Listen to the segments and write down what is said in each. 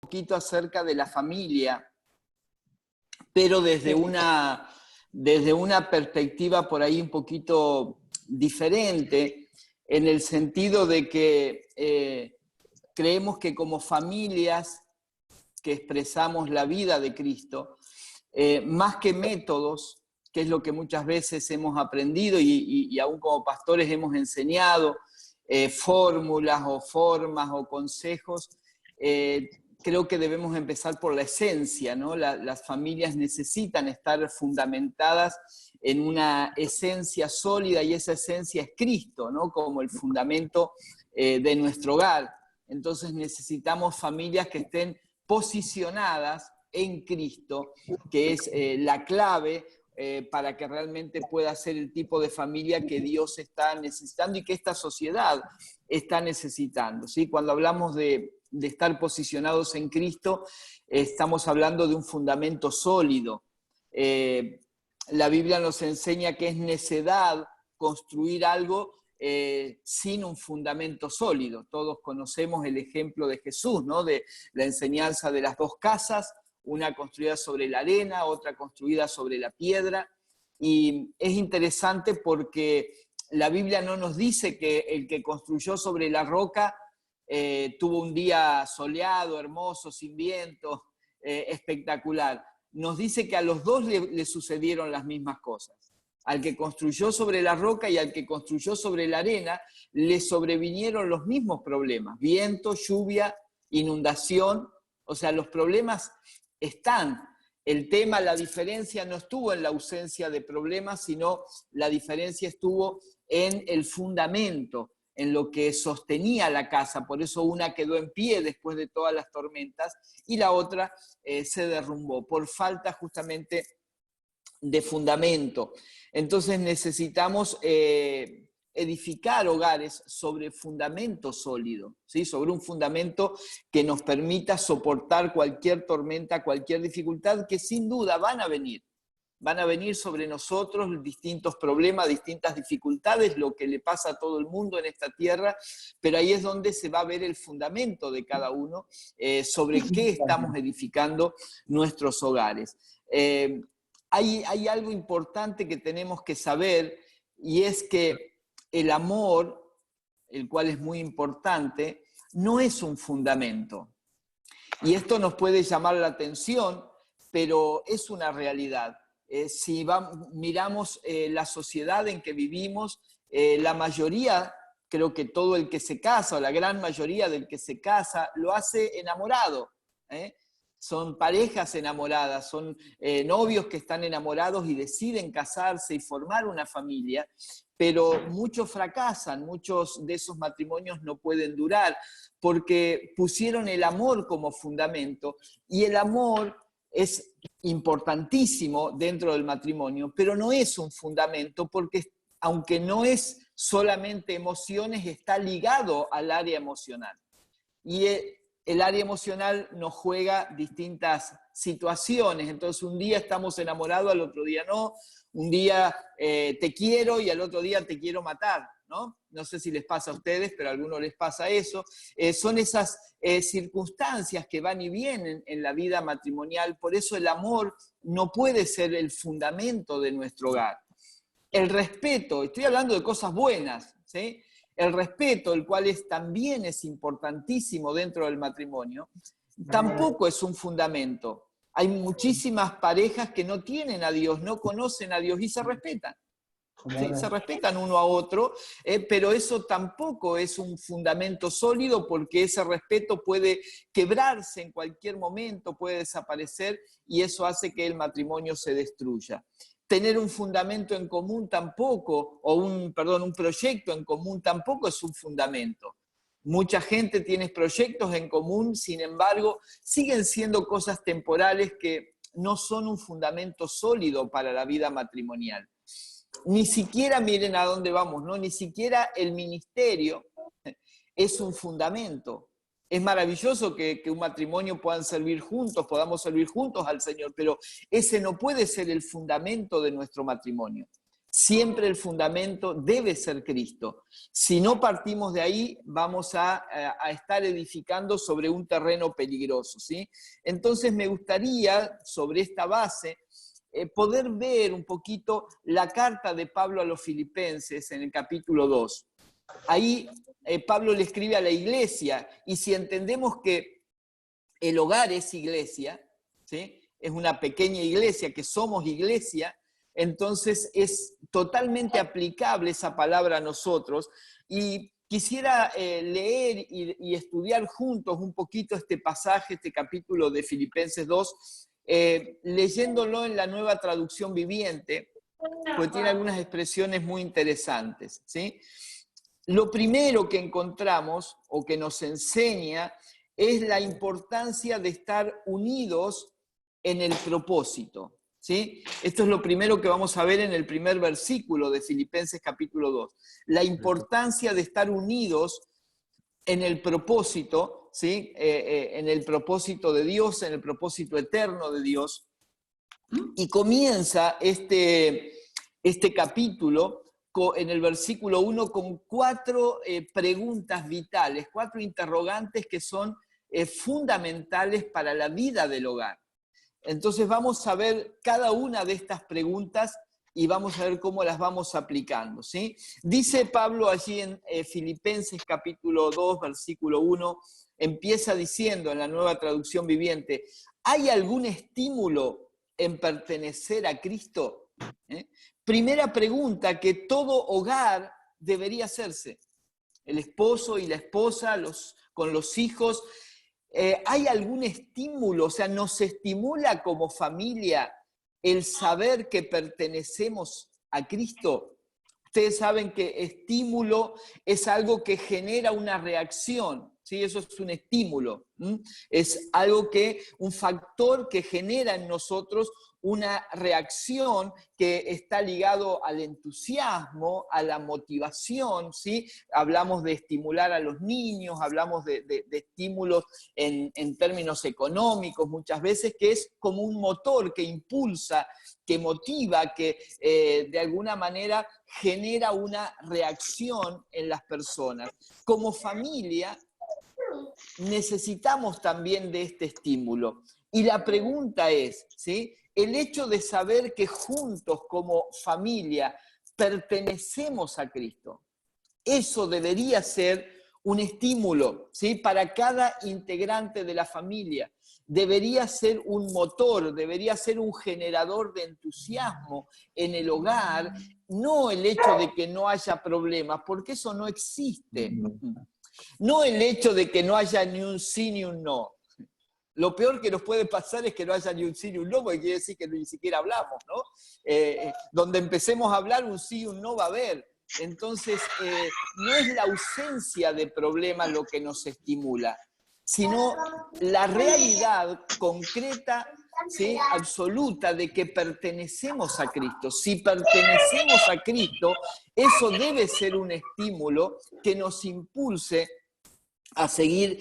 poquito acerca de la familia, pero desde una perspectiva por ahí un poquito diferente, en el sentido de que creemos que como familias que expresamos la vida de Cristo, más que métodos, que es lo que muchas veces hemos aprendido y aún como pastores hemos enseñado, fórmulas o formas o consejos, creo que debemos empezar por la esencia, ¿no? Las familias necesitan estar fundamentadas en una esencia sólida y esa esencia es Cristo, ¿no? Como el fundamento de nuestro hogar. Entonces necesitamos familias que estén posicionadas en Cristo, que es la clave para que realmente pueda ser el tipo de familia que Dios está necesitando y que esta sociedad está necesitando, ¿sí? Cuando hablamos de estar posicionados en Cristo, estamos hablando de un fundamento sólido. La Biblia nos enseña que es necedad construir algo sin un fundamento sólido. Todos conocemos el ejemplo de Jesús, ¿no? De la enseñanza de las dos casas, una construida sobre la arena, otra construida sobre la piedra. Y es interesante porque la Biblia no nos dice que el que construyó sobre la roca tuvo un día soleado, hermoso, sin viento, espectacular. Nos dice que a los dos le sucedieron las mismas cosas. Al que construyó sobre la roca y al que construyó sobre la arena, le sobrevinieron los mismos problemas: viento, lluvia, inundación. O sea, los problemas están. El tema, la diferencia no estuvo en la ausencia de problemas, sino la diferencia estuvo en el fundamento, en lo que sostenía la casa. Por eso una quedó en pie después de todas las tormentas y la otra se derrumbó, por falta justamente de fundamento. Entonces necesitamos edificar hogares sobre fundamento sólido, ¿sí? Sobre un fundamento que nos permita soportar cualquier tormenta, cualquier dificultad, que sin duda van a venir. Van a venir sobre nosotros distintos problemas, distintas dificultades, lo que le pasa a todo el mundo en esta tierra, pero ahí es donde se va a ver el fundamento de cada uno, sobre qué estamos edificando nuestros hogares. Hay algo importante que tenemos que saber, y es que el amor, el cual es muy importante, no es un fundamento. Y esto nos puede llamar la atención, pero es una realidad. Si miramos la sociedad en que vivimos, la mayoría, creo que todo el que se casa, o la gran mayoría del que se casa, lo hace enamorado, ¿eh? Son parejas enamoradas, son novios que están enamorados y deciden casarse y formar una familia, pero muchos fracasan, muchos de esos matrimonios no pueden durar, porque pusieron el amor como fundamento, y el amor es importantísimo dentro del matrimonio, pero no es un fundamento, porque aunque no es solamente emociones, está ligado al área emocional. Y el área emocional nos juega distintas situaciones. Entonces un día estamos enamorados, al otro día no. Un día te quiero y al otro día te quiero matar, ¿no? No sé si les pasa a ustedes, pero a algunos les pasa eso. Son esas circunstancias que van y vienen en la vida matrimonial. Por eso el amor no puede ser el fundamento de nuestro hogar. El respeto, estoy hablando de cosas buenas, ¿sí? El respeto, el cual también es importantísimo dentro del matrimonio, tampoco es un fundamento. Hay muchísimas parejas que no tienen a Dios, no conocen a Dios y se respetan. ¿Sí? Se respetan uno a otro, pero eso tampoco es un fundamento sólido, porque ese respeto puede quebrarse en cualquier momento, puede desaparecer, y eso hace que el matrimonio se destruya. Tener un fundamento en común tampoco, o un proyecto en común tampoco es un fundamento. Mucha gente tiene proyectos en común, sin embargo, siguen siendo cosas temporales que no son un fundamento sólido para la vida matrimonial. Ni siquiera, miren a dónde vamos, ¿no? Ni siquiera el ministerio es un fundamento. Es maravilloso que un matrimonio puedan servir juntos, podamos servir juntos al Señor, pero ese no puede ser el fundamento de nuestro matrimonio. Siempre el fundamento debe ser Cristo. Si no partimos de ahí, vamos a estar edificando sobre un terreno peligroso, ¿sí? Entonces me gustaría, sobre esta base, poder ver un poquito la carta de Pablo a los Filipenses en el capítulo 2. Ahí Pablo le escribe a la iglesia, y si entendemos que el hogar es iglesia, ¿sí? Es una pequeña iglesia, que somos iglesia, entonces es totalmente aplicable esa palabra a nosotros. Y quisiera leer y estudiar juntos un poquito este pasaje, este capítulo de Filipenses 2, leyéndolo en la Nueva Traducción Viviente, porque tiene algunas expresiones muy interesantes, ¿sí? Lo primero que encontramos o que nos enseña es la importancia de estar unidos en el propósito, ¿sí? Esto es lo primero que vamos a ver en el primer versículo de Filipenses capítulo 2. La importancia de estar unidos en el propósito, ¿sí? En el propósito de Dios, en el propósito eterno de Dios. Y comienza este capítulo en el versículo 1 con 4 preguntas vitales, 4 interrogantes que son fundamentales para la vida del hogar. Entonces vamos a ver cada una de estas preguntas y vamos a ver cómo las vamos aplicando, ¿sí? Dice Pablo allí en Filipenses capítulo 2, versículo 1, empieza diciendo en la Nueva Traducción Viviente: ¿hay algún estímulo en pertenecer a Cristo? Primera pregunta que todo hogar debería hacerse. El esposo y la esposa, con los hijos. ¿Hay algún estímulo? O sea, ¿nos estimula como familia el saber que pertenecemos a Cristo? Ustedes saben que estímulo es algo que genera una reacción, ¿sí? Eso es un estímulo. Es algo un factor que genera en nosotros una reacción que está ligado al entusiasmo, a la motivación, ¿sí? Hablamos de estimular a los niños, hablamos de estímulos en términos económicos muchas veces, que es como un motor que impulsa, que motiva, que de alguna manera genera una reacción en las personas. Como familia necesitamos también de este estímulo. Y la pregunta es, ¿sí? El hecho de saber que juntos como familia pertenecemos a Cristo, eso debería ser un estímulo, ¿sí? Para cada integrante de la familia. Debería ser un motor, debería ser un generador de entusiasmo en el hogar, no el hecho de que no haya problemas, porque eso no existe. No el hecho de que no haya ni un sí ni un no. Lo peor que nos puede pasar es que no haya ni un sí ni un no, porque quiere decir que ni siquiera hablamos, ¿no? Donde empecemos a hablar, un sí y un no va a haber. Entonces, no es la ausencia de problemas lo que nos estimula, sino la realidad concreta, ¿sí? Absoluta de que pertenecemos a Cristo. Si pertenecemos a Cristo, eso debe ser un estímulo que nos impulse a seguir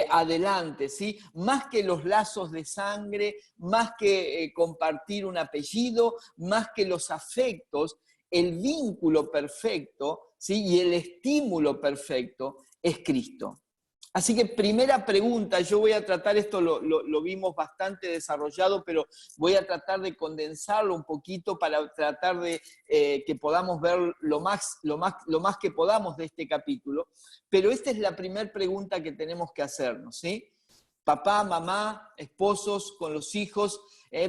adelante, ¿sí? Más que los lazos de sangre, más que compartir un apellido, más que los afectos, el vínculo perfecto, ¿sí? Y el estímulo perfecto es Cristo. Así que primera pregunta, yo voy a tratar, esto lo vimos bastante desarrollado, pero voy a tratar de condensarlo un poquito para tratar de que podamos ver lo más que podamos de este capítulo. Pero esta es la primera pregunta que tenemos que hacernos, ¿sí? Papá, mamá, esposos con los hijos,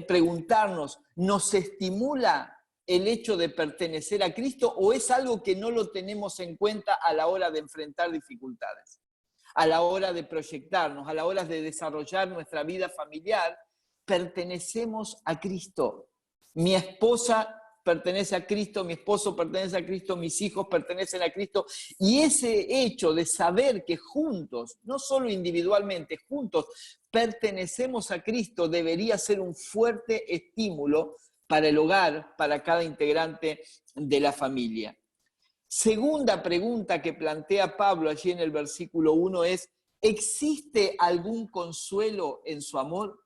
preguntarnos, ¿nos estimula el hecho de pertenecer a Cristo o es algo que no lo tenemos en cuenta a la hora de enfrentar dificultades? A la hora de proyectarnos, a la hora de desarrollar nuestra vida familiar, pertenecemos a Cristo. Mi esposa pertenece a Cristo, mi esposo pertenece a Cristo, mis hijos pertenecen a Cristo. Y ese hecho de saber que juntos, no solo individualmente, juntos pertenecemos a Cristo, debería ser un fuerte estímulo para el hogar, para cada integrante de la familia. Segunda pregunta que plantea Pablo allí en el versículo 1 es, ¿existe algún consuelo en su amor?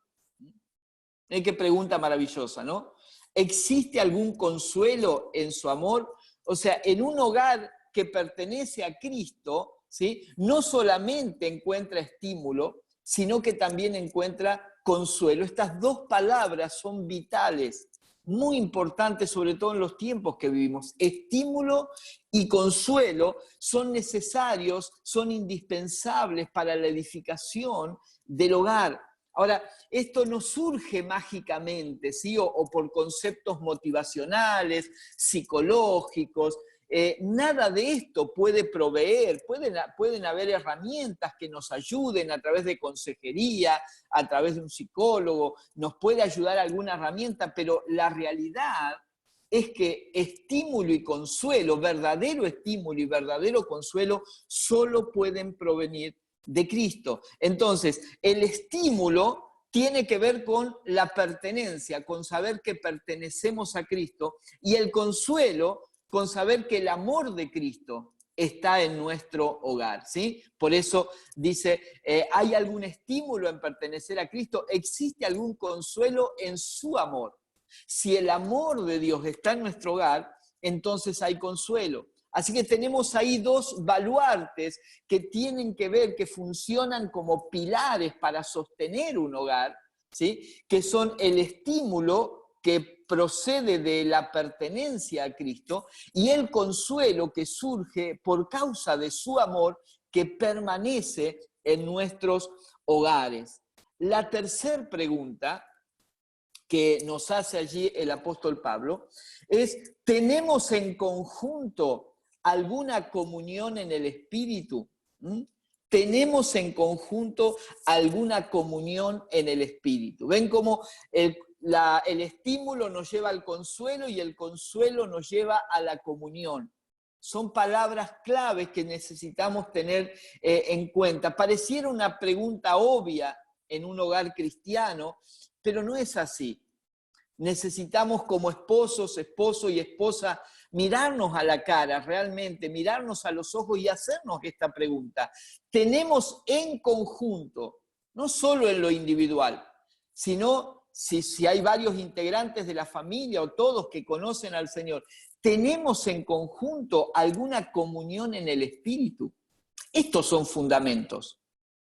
Qué pregunta maravillosa, ¿no? ¿Existe algún consuelo en su amor? O sea, en un hogar que pertenece a Cristo, ¿sí?, no solamente encuentra estímulo, sino que también encuentra consuelo. Estas dos palabras son vitales, muy importantes, sobre todo en los tiempos que vivimos. Estímulo y consuelo son necesarios, son indispensables para la edificación del hogar. Ahora, esto no surge mágicamente, ¿sí?, o por conceptos motivacionales, psicológicos. Nada de esto puede proveer, pueden haber herramientas que nos ayuden a través de consejería, a través de un psicólogo, nos puede ayudar alguna herramienta, pero la realidad es que estímulo y consuelo, verdadero estímulo y verdadero consuelo, solo pueden provenir de Cristo. Entonces, el estímulo tiene que ver con la pertenencia, con saber que pertenecemos a Cristo, y el consuelo con saber que el amor de Cristo está en nuestro hogar, ¿sí? Por eso dice, ¿hay algún estímulo en pertenecer a Cristo? ¿Existe algún consuelo en su amor? Si el amor de Dios está en nuestro hogar, entonces hay consuelo. Así que tenemos ahí dos baluartes que tienen que ver, que funcionan como pilares para sostener un hogar, ¿sí?, que son el estímulo que procede de la pertenencia a Cristo y el consuelo que surge por causa de su amor que permanece en nuestros hogares. La tercera pregunta que nos hace allí el apóstol Pablo es: ¿tenemos en conjunto alguna comunión en el Espíritu? ¿Tenemos en conjunto alguna comunión en el Espíritu? ¿Ven cómo el estímulo nos lleva al consuelo y el consuelo nos lleva a la comunión? Son palabras claves que necesitamos tener en cuenta. Pareciera una pregunta obvia en un hogar cristiano, pero no es así. Necesitamos como esposos, esposo y esposa, mirarnos a la cara realmente, mirarnos a los ojos y hacernos esta pregunta. ¿Tenemos en conjunto, no solo en lo individual, sino si hay varios integrantes de la familia o todos que conocen al Señor, tenemos en conjunto alguna comunión en el Espíritu? Estos son fundamentos,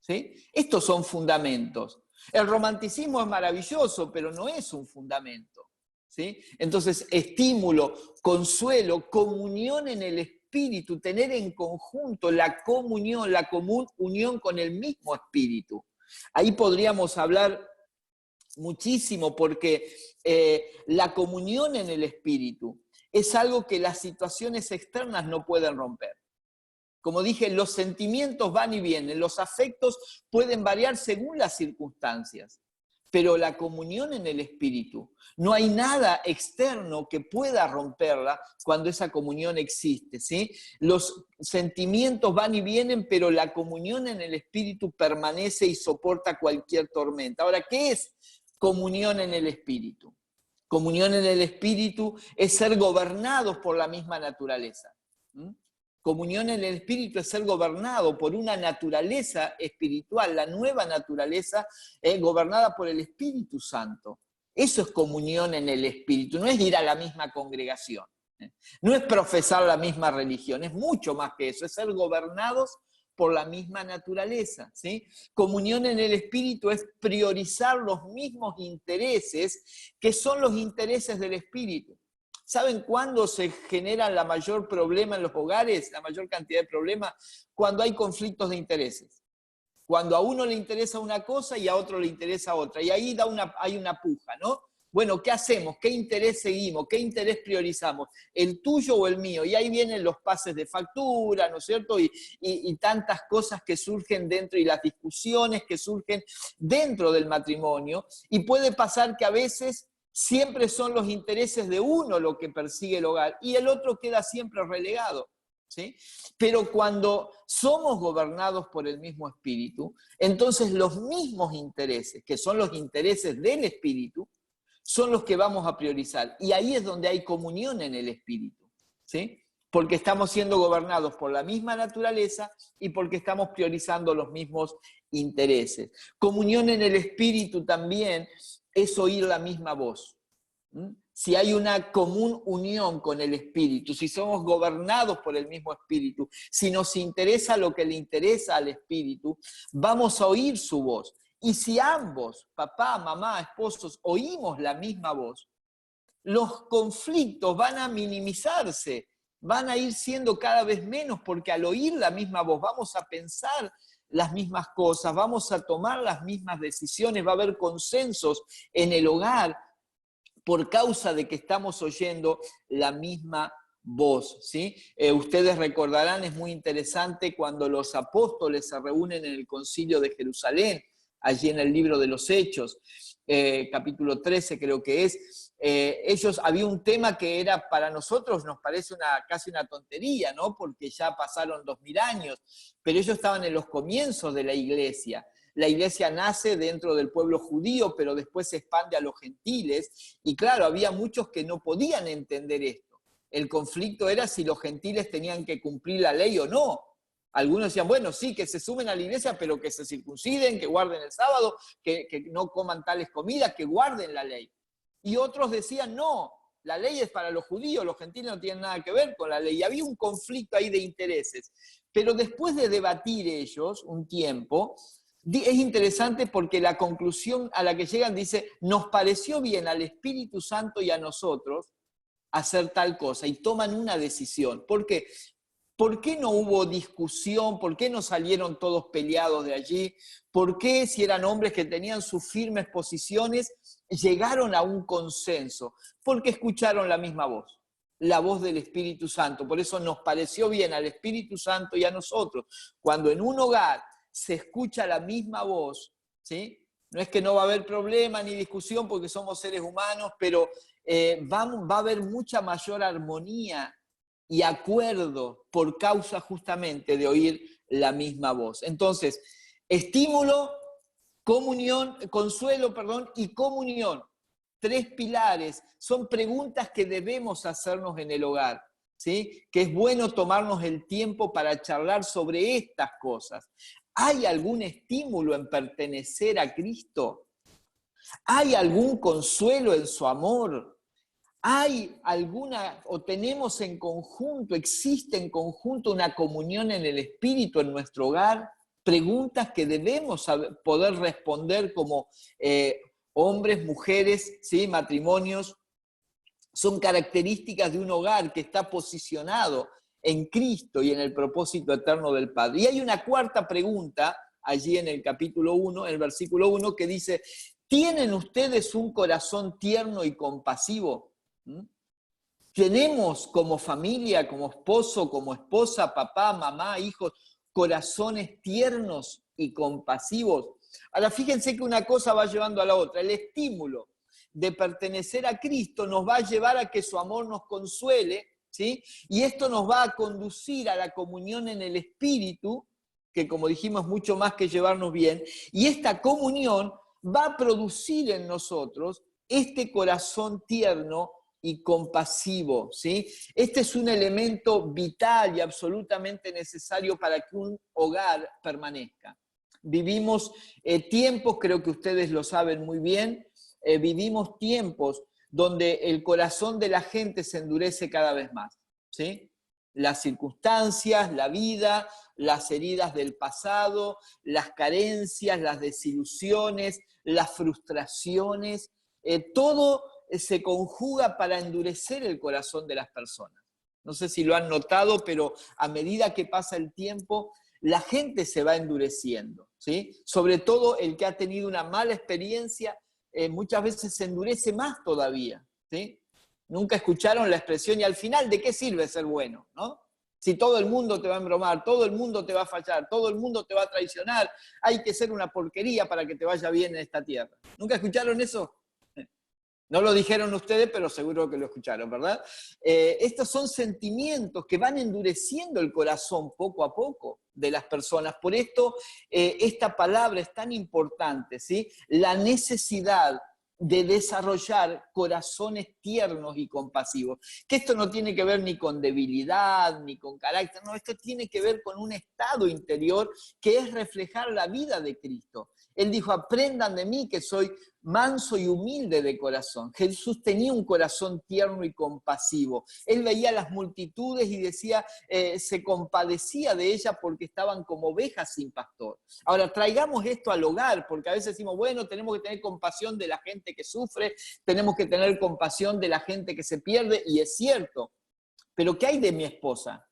¿sí? Estos son fundamentos. El romanticismo es maravilloso, pero no es un fundamento, ¿sí? Entonces, estímulo, consuelo, comunión en el Espíritu, tener en conjunto la comunión, la común unión con el mismo Espíritu. Ahí podríamos hablar muchísimo porque la comunión en el Espíritu es algo que las situaciones externas no pueden romper. Como dije, los sentimientos van y vienen, los afectos pueden variar según las circunstancias, pero la comunión en el Espíritu, no hay nada externo que pueda romperla cuando esa comunión existe, ¿sí? Los sentimientos van y vienen, pero la comunión en el Espíritu permanece y soporta cualquier tormenta. Ahora, ¿qué es comunión en el Espíritu? Comunión en el Espíritu es ser gobernados por la misma naturaleza. Comunión en el Espíritu es ser gobernado por una naturaleza espiritual, la nueva naturaleza gobernada por el Espíritu Santo. Eso es comunión en el Espíritu, no es ir a la misma congregación, no es profesar la misma religión, es mucho más que eso, es ser gobernados por la misma naturaleza, ¿sí? Comunión en el Espíritu es priorizar los mismos intereses que son los intereses del Espíritu. ¿Saben cuándo se genera la mayor problema en los hogares, la mayor cantidad de problemas? Cuando hay conflictos de intereses. Cuando a uno le interesa una cosa y a otro le interesa otra. Y ahí hay una puja, ¿no? Bueno, ¿qué hacemos? ¿Qué interés seguimos? ¿Qué interés priorizamos? ¿El tuyo o el mío? Y ahí vienen los pases de factura, ¿no es cierto? Y tantas cosas que surgen dentro, y las discusiones que surgen dentro del matrimonio. Y puede pasar que a veces siempre son los intereses de uno lo que persigue el hogar y el otro queda siempre relegado, ¿sí? Pero cuando somos gobernados por el mismo Espíritu, entonces los mismos intereses, que son los intereses del Espíritu, son los que vamos a priorizar. Y ahí es donde hay comunión en el Espíritu, ¿sí? Porque estamos siendo gobernados por la misma naturaleza y porque estamos priorizando los mismos intereses. Comunión en el Espíritu también es oír la misma voz. si hay una común unión con el Espíritu, si somos gobernados por el mismo Espíritu, si nos interesa lo que le interesa al Espíritu, vamos a oír su voz. Y si ambos, papá, mamá, esposos, oímos la misma voz, los conflictos van a minimizarse, van a ir siendo cada vez menos, porque al oír la misma voz vamos a pensar las mismas cosas, vamos a tomar las mismas decisiones, va a haber consensos en el hogar, por causa de que estamos oyendo la misma voz, ¿sí? Ustedes recordarán, es muy interesante cuando los apóstoles se reúnen en el concilio de Jerusalén, allí en el libro de los Hechos, capítulo 13 creo que es, había un tema que era para nosotros, nos parece casi una tontería, ¿no? Porque ya pasaron 2000 años, pero ellos estaban en los comienzos de la iglesia. La iglesia nace dentro del pueblo judío, pero después se expande a los gentiles, y claro, había muchos que no podían entender esto. El conflicto era si los gentiles tenían que cumplir la ley o no. Algunos decían, bueno, sí, que se sumen a la iglesia, pero que se circunciden, que guarden el sábado, que no coman tales comidas, que guarden la ley. Y otros decían, no, la ley es para los judíos, los gentiles no tienen nada que ver con la ley. Y había un conflicto ahí de intereses. Pero después de debatir ellos un tiempo, es interesante porque la conclusión a la que llegan dice, nos pareció bien al Espíritu Santo y a nosotros hacer tal cosa, y toman una decisión. ¿Por qué? ¿Por qué no hubo discusión? ¿Por qué no salieron todos peleados de allí? ¿Por qué, si eran hombres que tenían sus firmes posiciones, llegaron a un consenso? Porque escucharon la misma voz, la voz del Espíritu Santo. Por eso nos pareció bien al Espíritu Santo y a nosotros. Cuando en un hogar se escucha la misma voz, ¿sí? No es que no va a haber problema ni discusión porque somos seres humanos, pero va a haber mucha mayor armonía y acuerdo por causa justamente de oír la misma voz. Entonces, estímulo, consuelo, y comunión. 3 pilares, son preguntas que debemos hacernos en el hogar, ¿sí? Que es bueno tomarnos el tiempo para charlar sobre estas cosas. ¿Hay algún estímulo en pertenecer a Cristo? ¿Hay algún consuelo en su amor? ¿Hay alguna, o tenemos en conjunto, existe en conjunto una comunión en el Espíritu en nuestro hogar? Preguntas que debemos poder responder como hombres, mujeres, ¿sí? Matrimonios. Son características de un hogar que está posicionado en Cristo y en el propósito eterno del Padre. Y hay una cuarta pregunta allí en el capítulo 1, en el versículo 1, que dice, ¿tienen ustedes un corazón tierno y compasivo? ¿Tenemos como familia, como esposo, como esposa, papá, mamá, hijos, corazones tiernos y compasivos? Ahora fíjense que una cosa va llevando a la otra. El estímulo de pertenecer a Cristo nos va a llevar a que su amor nos consuele, ¿sí? Y esto nos va a conducir a la comunión en el Espíritu, que como dijimos, mucho más que llevarnos bien, y esta comunión va a producir en nosotros este corazón tierno y compasivo, ¿sí? Este es un elemento vital y absolutamente necesario para que un hogar permanezca. Vivimos tiempos, creo que ustedes lo saben muy bien, vivimos tiempos donde el corazón de la gente se endurece cada vez más, ¿sí? Las circunstancias, la vida, las heridas del pasado, las carencias, las desilusiones, las frustraciones, todo se conjuga para endurecer el corazón de las personas. No sé si lo han notado, pero a medida que pasa el tiempo, la gente se va endureciendo, ¿sí? Sobre todo el que ha tenido una mala experiencia, muchas veces se endurece más todavía, ¿sí? Nunca escucharon la expresión, y al final, ¿de qué sirve ser bueno? ¿No? Si todo el mundo te va a embromar, todo el mundo te va a fallar, todo el mundo te va a traicionar, hay que ser una porquería para que te vaya bien en esta tierra. ¿Nunca escucharon eso? No lo dijeron ustedes, pero seguro que lo escucharon, ¿verdad? Estos son sentimientos que van endureciendo el corazón poco a poco de las personas. Por esto, esta palabra es tan importante, ¿sí? La necesidad de desarrollar corazones tiernos y compasivos. Que esto no tiene que ver ni con debilidad, ni con carácter, no, esto tiene que ver con un estado interior que es reflejar la vida de Cristo. Él dijo, aprendan de mí que soy manso y humilde de corazón. Jesús tenía un corazón tierno y compasivo. Él veía las multitudes y decía, se compadecía de ellas porque estaban como ovejas sin pastor. Ahora, traigamos esto al hogar, porque a veces decimos, bueno, tenemos que tener compasión de la gente que sufre, tenemos que tener compasión de la gente que se pierde, y es cierto. Pero ¿qué hay de mi esposa?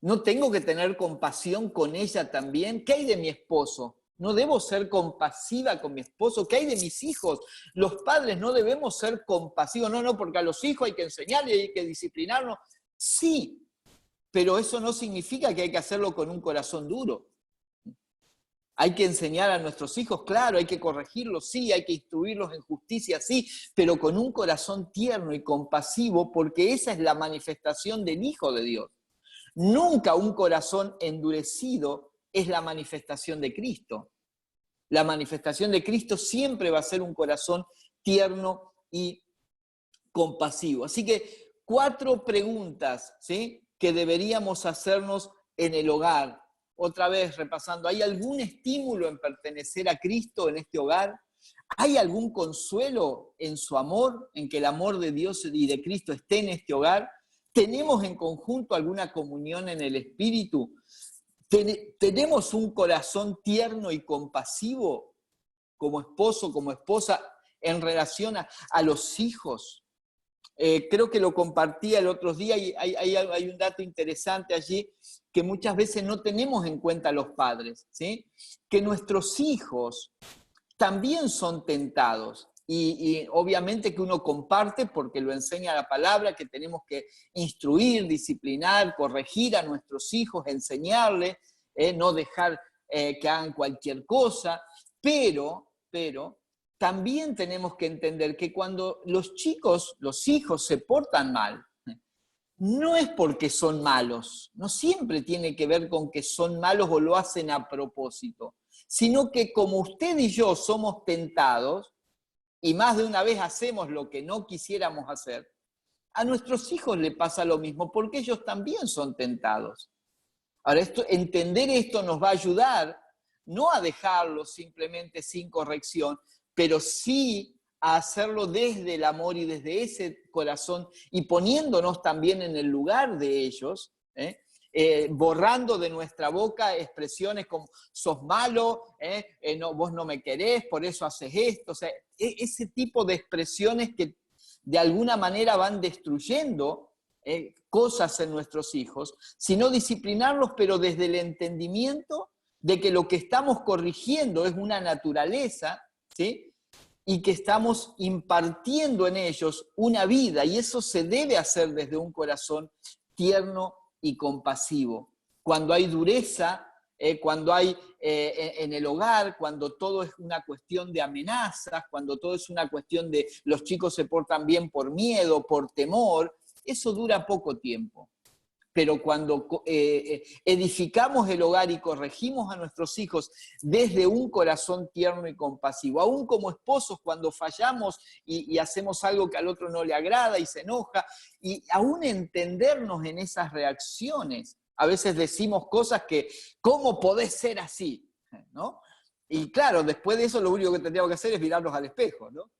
¿No tengo que tener compasión con ella también? ¿Qué hay de mi esposo? ¿No debo ser compasiva con mi esposo? ¿Qué hay de mis hijos? Los padres no debemos ser compasivos. No, porque a los hijos hay que enseñarles y hay que disciplinarnos. Sí, pero eso no significa que hay que hacerlo con un corazón duro. Hay que enseñar a nuestros hijos, claro, hay que corregirlos, sí, hay que instruirlos en justicia, sí, pero con un corazón tierno y compasivo, porque esa es la manifestación del Hijo de Dios. Nunca un corazón endurecido es la manifestación de Cristo. La manifestación de Cristo siempre va a ser un corazón tierno y compasivo. Así que 4 preguntas, ¿sí?, que deberíamos hacernos en el hogar. Otra vez repasando, ¿hay algún estímulo en pertenecer a Cristo en este hogar? ¿Hay algún consuelo en su amor, en que el amor de Dios y de Cristo esté en este hogar? ¿Tenemos en conjunto alguna comunión en el Espíritu? ¿Tenemos un corazón tierno y compasivo como esposo, como esposa, en relación a los hijos? Creo que lo compartía el otro día y hay un dato interesante allí que muchas veces no tenemos en cuenta los padres, ¿sí? Que nuestros hijos también son tentados. Y obviamente que uno comparte porque lo enseña la palabra, que tenemos que instruir, disciplinar, corregir a nuestros hijos, enseñarles, no dejar que hagan cualquier cosa, pero también tenemos que entender que cuando los hijos se portan mal, no es porque son malos, no siempre tiene que ver con que son malos o lo hacen a propósito, sino que como usted y yo somos tentados, y más de una vez hacemos lo que no quisiéramos hacer, a nuestros hijos le pasa lo mismo, porque ellos también son tentados. Ahora, entender esto nos va a ayudar, no a dejarlos simplemente sin corrección, pero sí a hacerlo desde el amor y desde ese corazón, y poniéndonos también en el lugar de ellos, borrando de nuestra boca expresiones como sos malo, no, vos no me querés, por eso haces esto. O sea, ese tipo de expresiones que de alguna manera van destruyendo cosas en nuestros hijos, sino disciplinarlos, pero desde el entendimiento de que lo que estamos corrigiendo es una naturaleza, ¿sí?, y que estamos impartiendo en ellos una vida, y eso se debe hacer desde un corazón tierno y compasivo. Cuando hay dureza, cuando hay en el hogar, cuando todo es una cuestión de amenazas, cuando todo es una cuestión de los chicos se portan bien por miedo, por temor, eso dura poco tiempo. Pero cuando edificamos el hogar y corregimos a nuestros hijos desde un corazón tierno y compasivo, aún como esposos cuando fallamos y hacemos algo que al otro no le agrada y se enoja, y aún entendernos en esas reacciones. A veces decimos cosas que, ¿cómo podés ser así?, ¿no? Y claro, después de eso lo único que tendríamos que hacer es mirarnos al espejo, ¿no?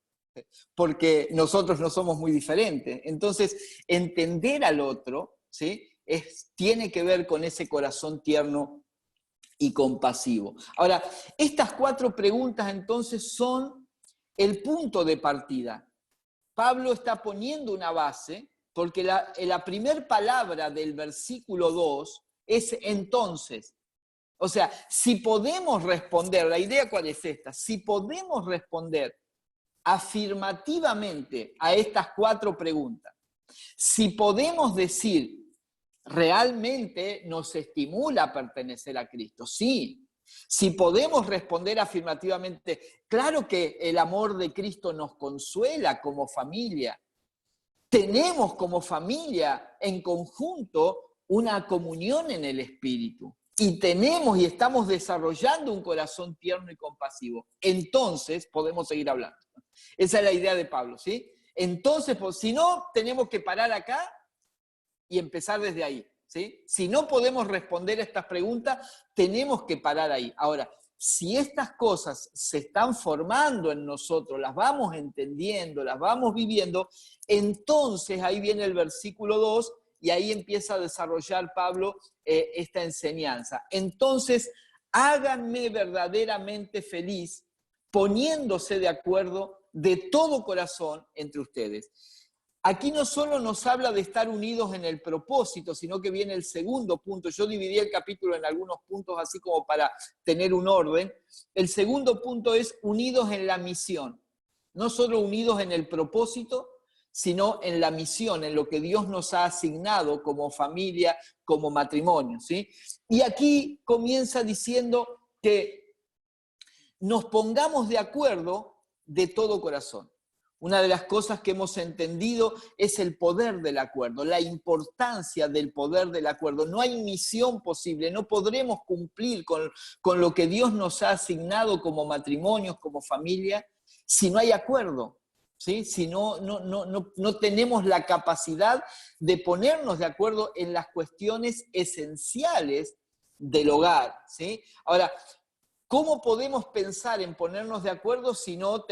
Porque nosotros no somos muy diferentes. Entonces, entender al otro, ¿sí?, tiene que ver con ese corazón tierno y compasivo. Ahora, estas 4 preguntas entonces son el punto de partida. Pablo está poniendo una base, porque la primera palabra del versículo 2 es entonces. O sea, si podemos responder, la idea cuál es esta, si podemos responder afirmativamente a estas 4 preguntas, si podemos decir, ¿realmente nos estimula a pertenecer a Cristo? Sí. Si podemos responder afirmativamente, claro que el amor de Cristo nos consuela como familia. Tenemos como familia en conjunto una comunión en el Espíritu. Y tenemos y estamos desarrollando un corazón tierno y compasivo. Entonces podemos seguir hablando. Esa es la idea de Pablo, ¿sí? Entonces, pues, si no, tenemos que parar acá y empezar desde ahí, ¿sí? Si no podemos responder a estas preguntas, tenemos que parar ahí. Ahora, si estas cosas se están formando en nosotros, las vamos entendiendo, las vamos viviendo, entonces ahí viene el versículo 2 y ahí empieza a desarrollar Pablo esta enseñanza. Entonces, háganme verdaderamente feliz poniéndose de acuerdo de todo corazón entre ustedes. Aquí no solo nos habla de estar unidos en el propósito, sino que viene el segundo punto. Yo dividí el capítulo en algunos puntos así como para tener un orden. El segundo punto es unidos en la misión. No solo unidos en el propósito, sino en la misión, en lo que Dios nos ha asignado como familia, como matrimonio, ¿sí? Y aquí comienza diciendo que nos pongamos de acuerdo de todo corazón. Una de las cosas que hemos entendido es el poder del acuerdo, la importancia del poder del acuerdo. No hay misión posible, no podremos cumplir con lo que Dios nos ha asignado como matrimonios, como familia, si no hay acuerdo, ¿sí? Si no tenemos la capacidad de ponernos de acuerdo en las cuestiones esenciales del hogar, ¿sí? Ahora, ¿cómo podemos pensar en ponernos de acuerdo si no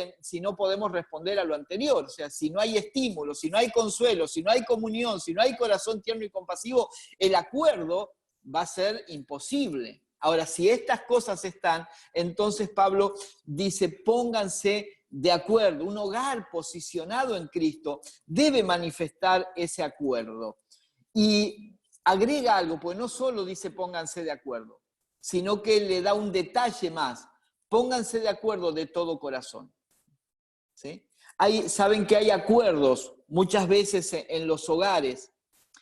podemos responder a lo anterior? O sea, si no hay estímulo, si no hay consuelo, si no hay comunión, si no hay corazón tierno y compasivo, el acuerdo va a ser imposible. Ahora, si estas cosas están, entonces Pablo dice, pónganse de acuerdo. Un hogar posicionado en Cristo debe manifestar ese acuerdo. Y agrega algo, pues no solo dice pónganse de acuerdo, sino que le da un detalle más. Pónganse de acuerdo de todo corazón, ¿sí? Saben que hay acuerdos muchas veces en los hogares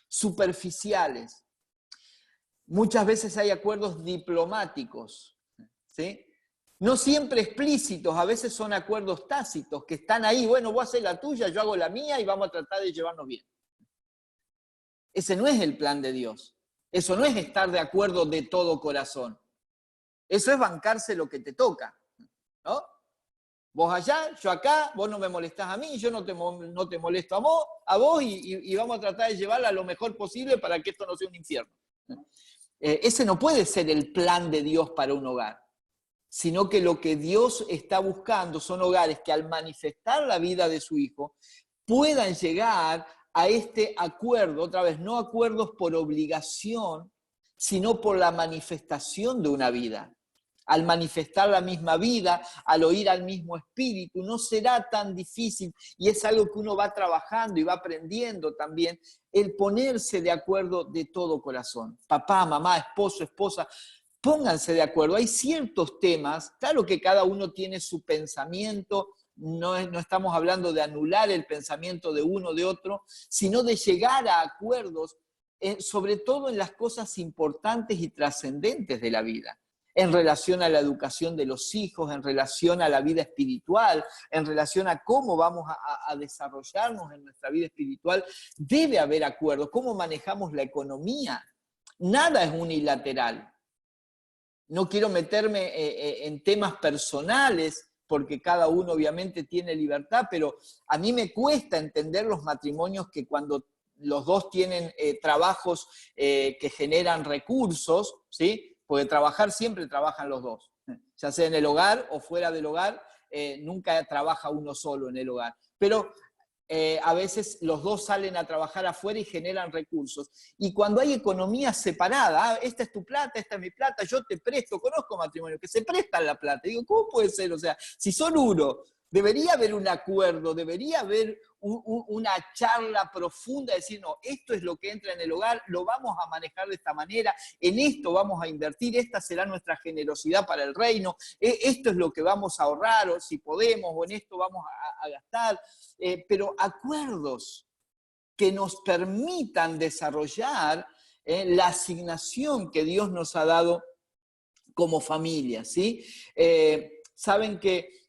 superficiales. Muchas veces hay acuerdos diplomáticos, ¿sí? No siempre explícitos, a veces son acuerdos tácitos que están ahí. Bueno, vos haces la tuya, yo hago la mía y vamos a tratar de llevarnos bien. Ese no es el plan de Dios. Eso no es estar de acuerdo de todo corazón. Eso es bancarse lo que te toca, ¿no? Vos allá, yo acá, vos no me molestás a mí, yo no te molesto a vos y vamos a tratar de llevarla lo mejor posible para que esto no sea un infierno. Ese no puede ser el plan de Dios para un hogar, sino que lo que Dios está buscando son hogares que al manifestar la vida de su Hijo puedan llegar a este acuerdo, otra vez, no acuerdos por obligación, sino por la manifestación de una vida. Al manifestar la misma vida, al oír al mismo espíritu, no será tan difícil, y es algo que uno va trabajando y va aprendiendo también, el ponerse de acuerdo de todo corazón. Papá, mamá, esposo, esposa, pónganse de acuerdo. Hay ciertos temas, claro que cada uno tiene su pensamiento, no estamos hablando de anular el pensamiento de uno o de otro, sino de llegar a acuerdos, sobre todo en las cosas importantes y trascendentes de la vida, en relación a la educación de los hijos, en relación a la vida espiritual, en relación a cómo vamos a desarrollarnos en nuestra vida espiritual. Debe haber acuerdos. ¿Cómo manejamos la economía? Nada es unilateral. No quiero meterme en temas personales, porque cada uno obviamente tiene libertad, pero a mí me cuesta entender los matrimonios que cuando los dos tienen trabajos que generan recursos, ¿sí? Porque trabajar siempre trabajan los dos, ya sea en el hogar o fuera del hogar, nunca trabaja uno solo en el hogar. Pero a veces los dos salen a trabajar afuera y generan recursos. Y cuando hay economía separada, esta es tu plata, esta es mi plata, yo te presto, conozco matrimonios que se prestan la plata. Digo, ¿cómo puede ser? O sea, si son uno, debería haber un acuerdo, debería haber una charla profunda, decir, no, esto es lo que entra en el hogar, lo vamos a manejar de esta manera, en esto vamos a invertir, esta será nuestra generosidad para el reino, esto es lo que vamos a ahorrar, o si podemos, o en esto vamos a gastar, pero acuerdos que nos permitan desarrollar la asignación que Dios nos ha dado como familia, ¿sí? Saben que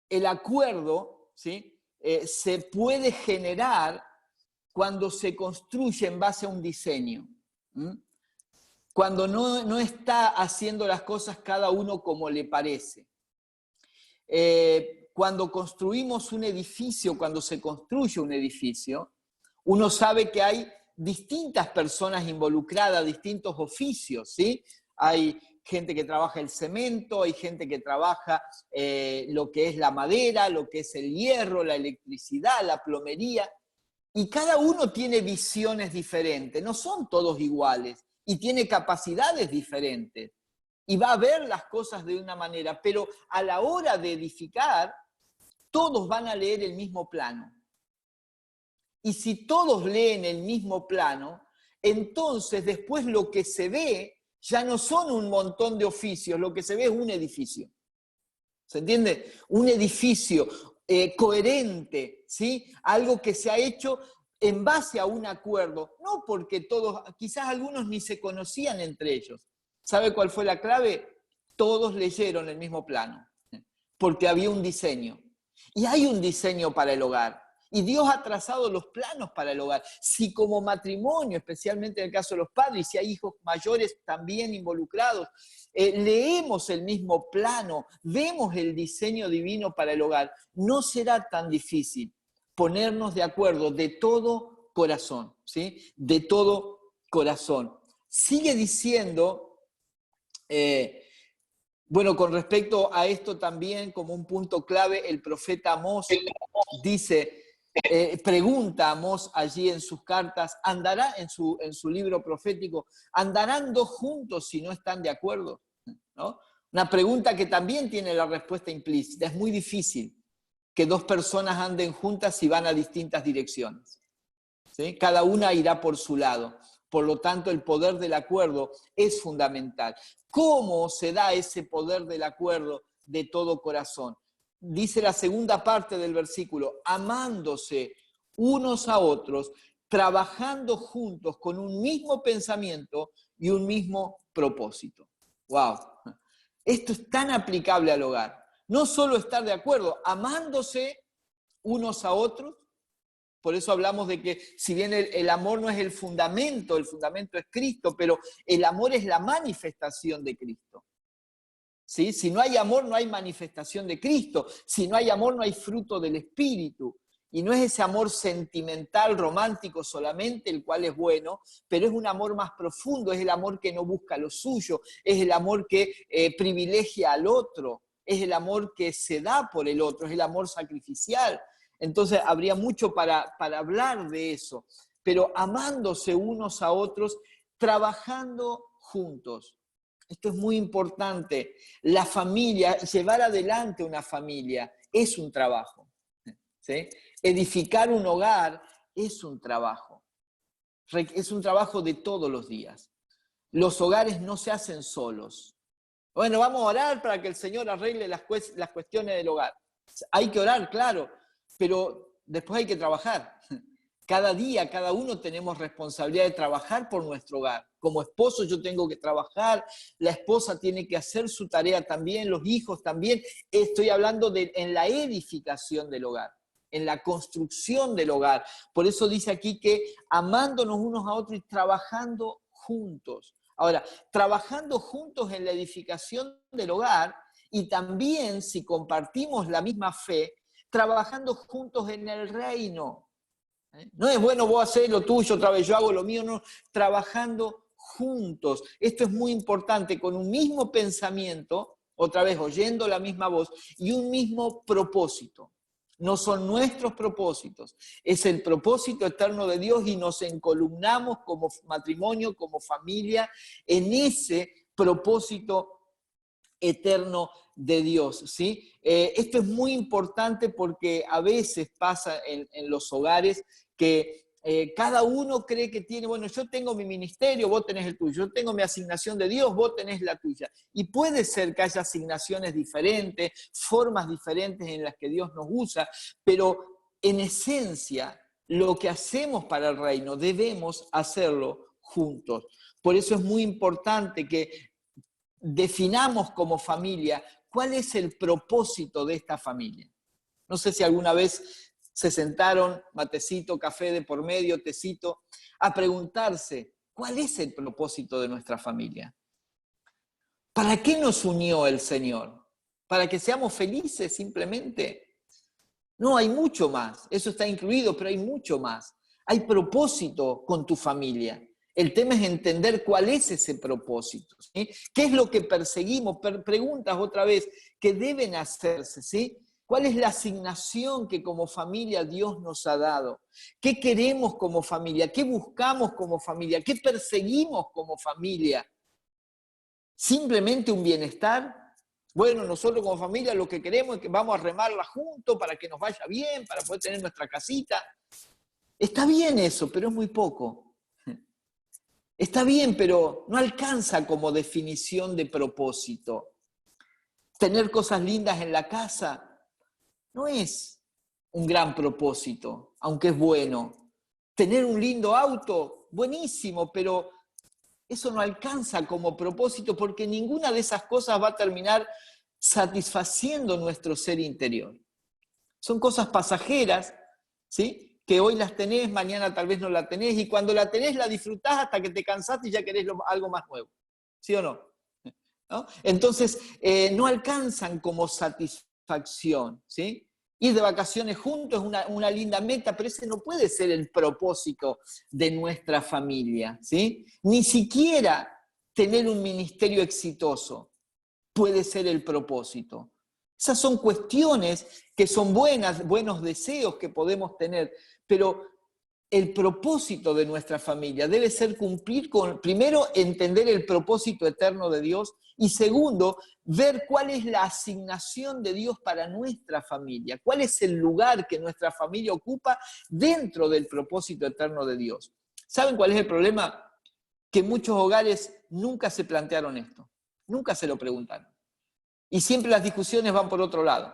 el acuerdo, ¿sí? Se puede generar cuando se construye en base a un diseño. Cuando no está haciendo las cosas cada uno como le parece. Cuando construimos un edificio, cuando se construye un edificio, uno sabe que hay distintas personas involucradas, distintos oficios, ¿sí? Hay gente que trabaja el cemento, hay gente que trabaja lo que es la madera, lo que es el hierro, la electricidad, la plomería, y cada uno tiene visiones diferentes, no son todos iguales, y tiene capacidades diferentes, y va a ver las cosas de una manera, pero a la hora de edificar, todos van a leer el mismo plano. Y si todos leen el mismo plano, entonces después lo que se ve ya no son un montón de oficios, lo que se ve es un edificio. ¿Se entiende? Un edificio coherente, ¿sí? Algo que se ha hecho en base a un acuerdo, no porque todos, quizás algunos ni se conocían entre ellos. ¿Sabe cuál fue la clave? Todos leyeron el mismo plano, porque había un diseño. Y hay un diseño para el hogar. Y Dios ha trazado los planos para el hogar. Si como matrimonio, especialmente en el caso de los padres, si hay hijos mayores también involucrados, leemos el mismo plano, vemos el diseño divino para el hogar, no será tan difícil ponernos de acuerdo de todo corazón, ¿sí? De todo corazón. Sigue diciendo, bueno, con respecto a esto también, como un punto clave, el profeta Amós dice, pregunta a Amós allí en sus cartas, ¿andará en su libro profético, andarán dos juntos si no están de acuerdo? ¿No? Una pregunta que también tiene la respuesta implícita. Es muy difícil que dos personas anden juntas si van a distintas direcciones, ¿sí? Cada una irá por su lado. Por lo tanto, el poder del acuerdo es fundamental. ¿Cómo se da ese poder del acuerdo de todo corazón? Dice la segunda parte del versículo, amándose unos a otros, trabajando juntos con un mismo pensamiento y un mismo propósito. ¡Wow! Esto es tan aplicable al hogar. No solo estar de acuerdo, amándose unos a otros. Por eso hablamos de que si bien el amor no es el fundamento es Cristo, pero el amor es la manifestación de Cristo. ¿Sí? Si no hay amor, no hay manifestación de Cristo. Si no hay amor, no hay fruto del Espíritu. Y no es ese amor sentimental, romántico solamente, el cual es bueno, pero es un amor más profundo, es el amor que no busca lo suyo, es el amor que privilegia al otro, es el amor que se da por el otro, es el amor sacrificial. Entonces habría mucho para hablar de eso, pero amándose unos a otros, trabajando juntos. Esto es muy importante. La familia, llevar adelante una familia es un trabajo, ¿sí? Edificar un hogar es un trabajo de todos los días. Los hogares no se hacen solos. Bueno, vamos a orar para que el Señor arregle las cuestiones del hogar. Hay que orar, claro, pero después hay que trabajar. Cada día, cada uno tenemos responsabilidad de trabajar por nuestro hogar. Como esposo yo tengo que trabajar, la esposa tiene que hacer su tarea también, los hijos también. Estoy hablando en la edificación del hogar, en la construcción del hogar. Por eso dice aquí que amándonos unos a otros y trabajando juntos. Ahora, trabajando juntos en la edificación del hogar y también, si compartimos la misma fe, trabajando juntos en el reino. No es bueno vos haces lo tuyo, otra vez yo hago lo mío, no, trabajando juntos. Esto es muy importante, con un mismo pensamiento, otra vez oyendo la misma voz, y un mismo propósito. No son nuestros propósitos, es el propósito eterno de Dios y nos encolumnamos como matrimonio, como familia, en ese propósito eterno de Dios, ¿sí? Esto es muy importante porque a veces pasa en los hogares que cada uno cree que tiene, bueno, yo tengo mi ministerio, vos tenés el tuyo, yo tengo mi asignación de Dios, vos tenés la tuya. Y puede ser que haya asignaciones diferentes, formas diferentes en las que Dios nos usa, pero en esencia, lo que hacemos para el reino debemos hacerlo juntos. Por eso es muy importante que definamos como familia cuál es el propósito de esta familia. No sé si alguna vez se sentaron, matecito, café de por medio, tecito, a preguntarse, ¿cuál es el propósito de nuestra familia? ¿Para qué nos unió el Señor? ¿Para que seamos felices simplemente? No, hay mucho más. Eso está incluido, pero hay mucho más. Hay propósito con tu familia. El tema es entender cuál es ese propósito, ¿sí? ¿Qué es lo que perseguimos? Preguntas otra vez que deben hacerse, ¿sí? ¿Cuál es la asignación que como familia Dios nos ha dado? ¿Qué queremos como familia? ¿Qué buscamos como familia? ¿Qué perseguimos como familia? ¿Simplemente un bienestar? Bueno, nosotros como familia lo que queremos es que vamos a remarla juntos para que nos vaya bien, para poder tener nuestra casita. Está bien eso, pero es muy poco. Está bien, pero no alcanza como definición de propósito. Tener cosas lindas en la casa no es un gran propósito, aunque es bueno. Tener un lindo auto, buenísimo, pero eso no alcanza como propósito porque ninguna de esas cosas va a terminar satisfaciendo nuestro ser interior. Son cosas pasajeras, ¿sí? Que hoy las tenés, mañana tal vez no la tenés, y cuando la tenés la disfrutás hasta que te cansaste y ya querés algo más nuevo. ¿Sí o no? ¿No? Entonces, no alcanzan como satisfacción, ¿sí? Ir de vacaciones juntos es una linda meta, pero ese no puede ser el propósito de nuestra familia, ¿sí? Ni siquiera tener un ministerio exitoso puede ser el propósito. Esas son cuestiones que son buenos deseos que podemos tener, pero el propósito de nuestra familia debe ser cumplir con, primero, entender el propósito eterno de Dios y segundo, ver cuál es la asignación de Dios para nuestra familia, cuál es el lugar que nuestra familia ocupa dentro del propósito eterno de Dios. ¿Saben cuál es el problema? Que muchos hogares nunca se plantearon esto, nunca se lo preguntaron. Y siempre las discusiones van por otro lado.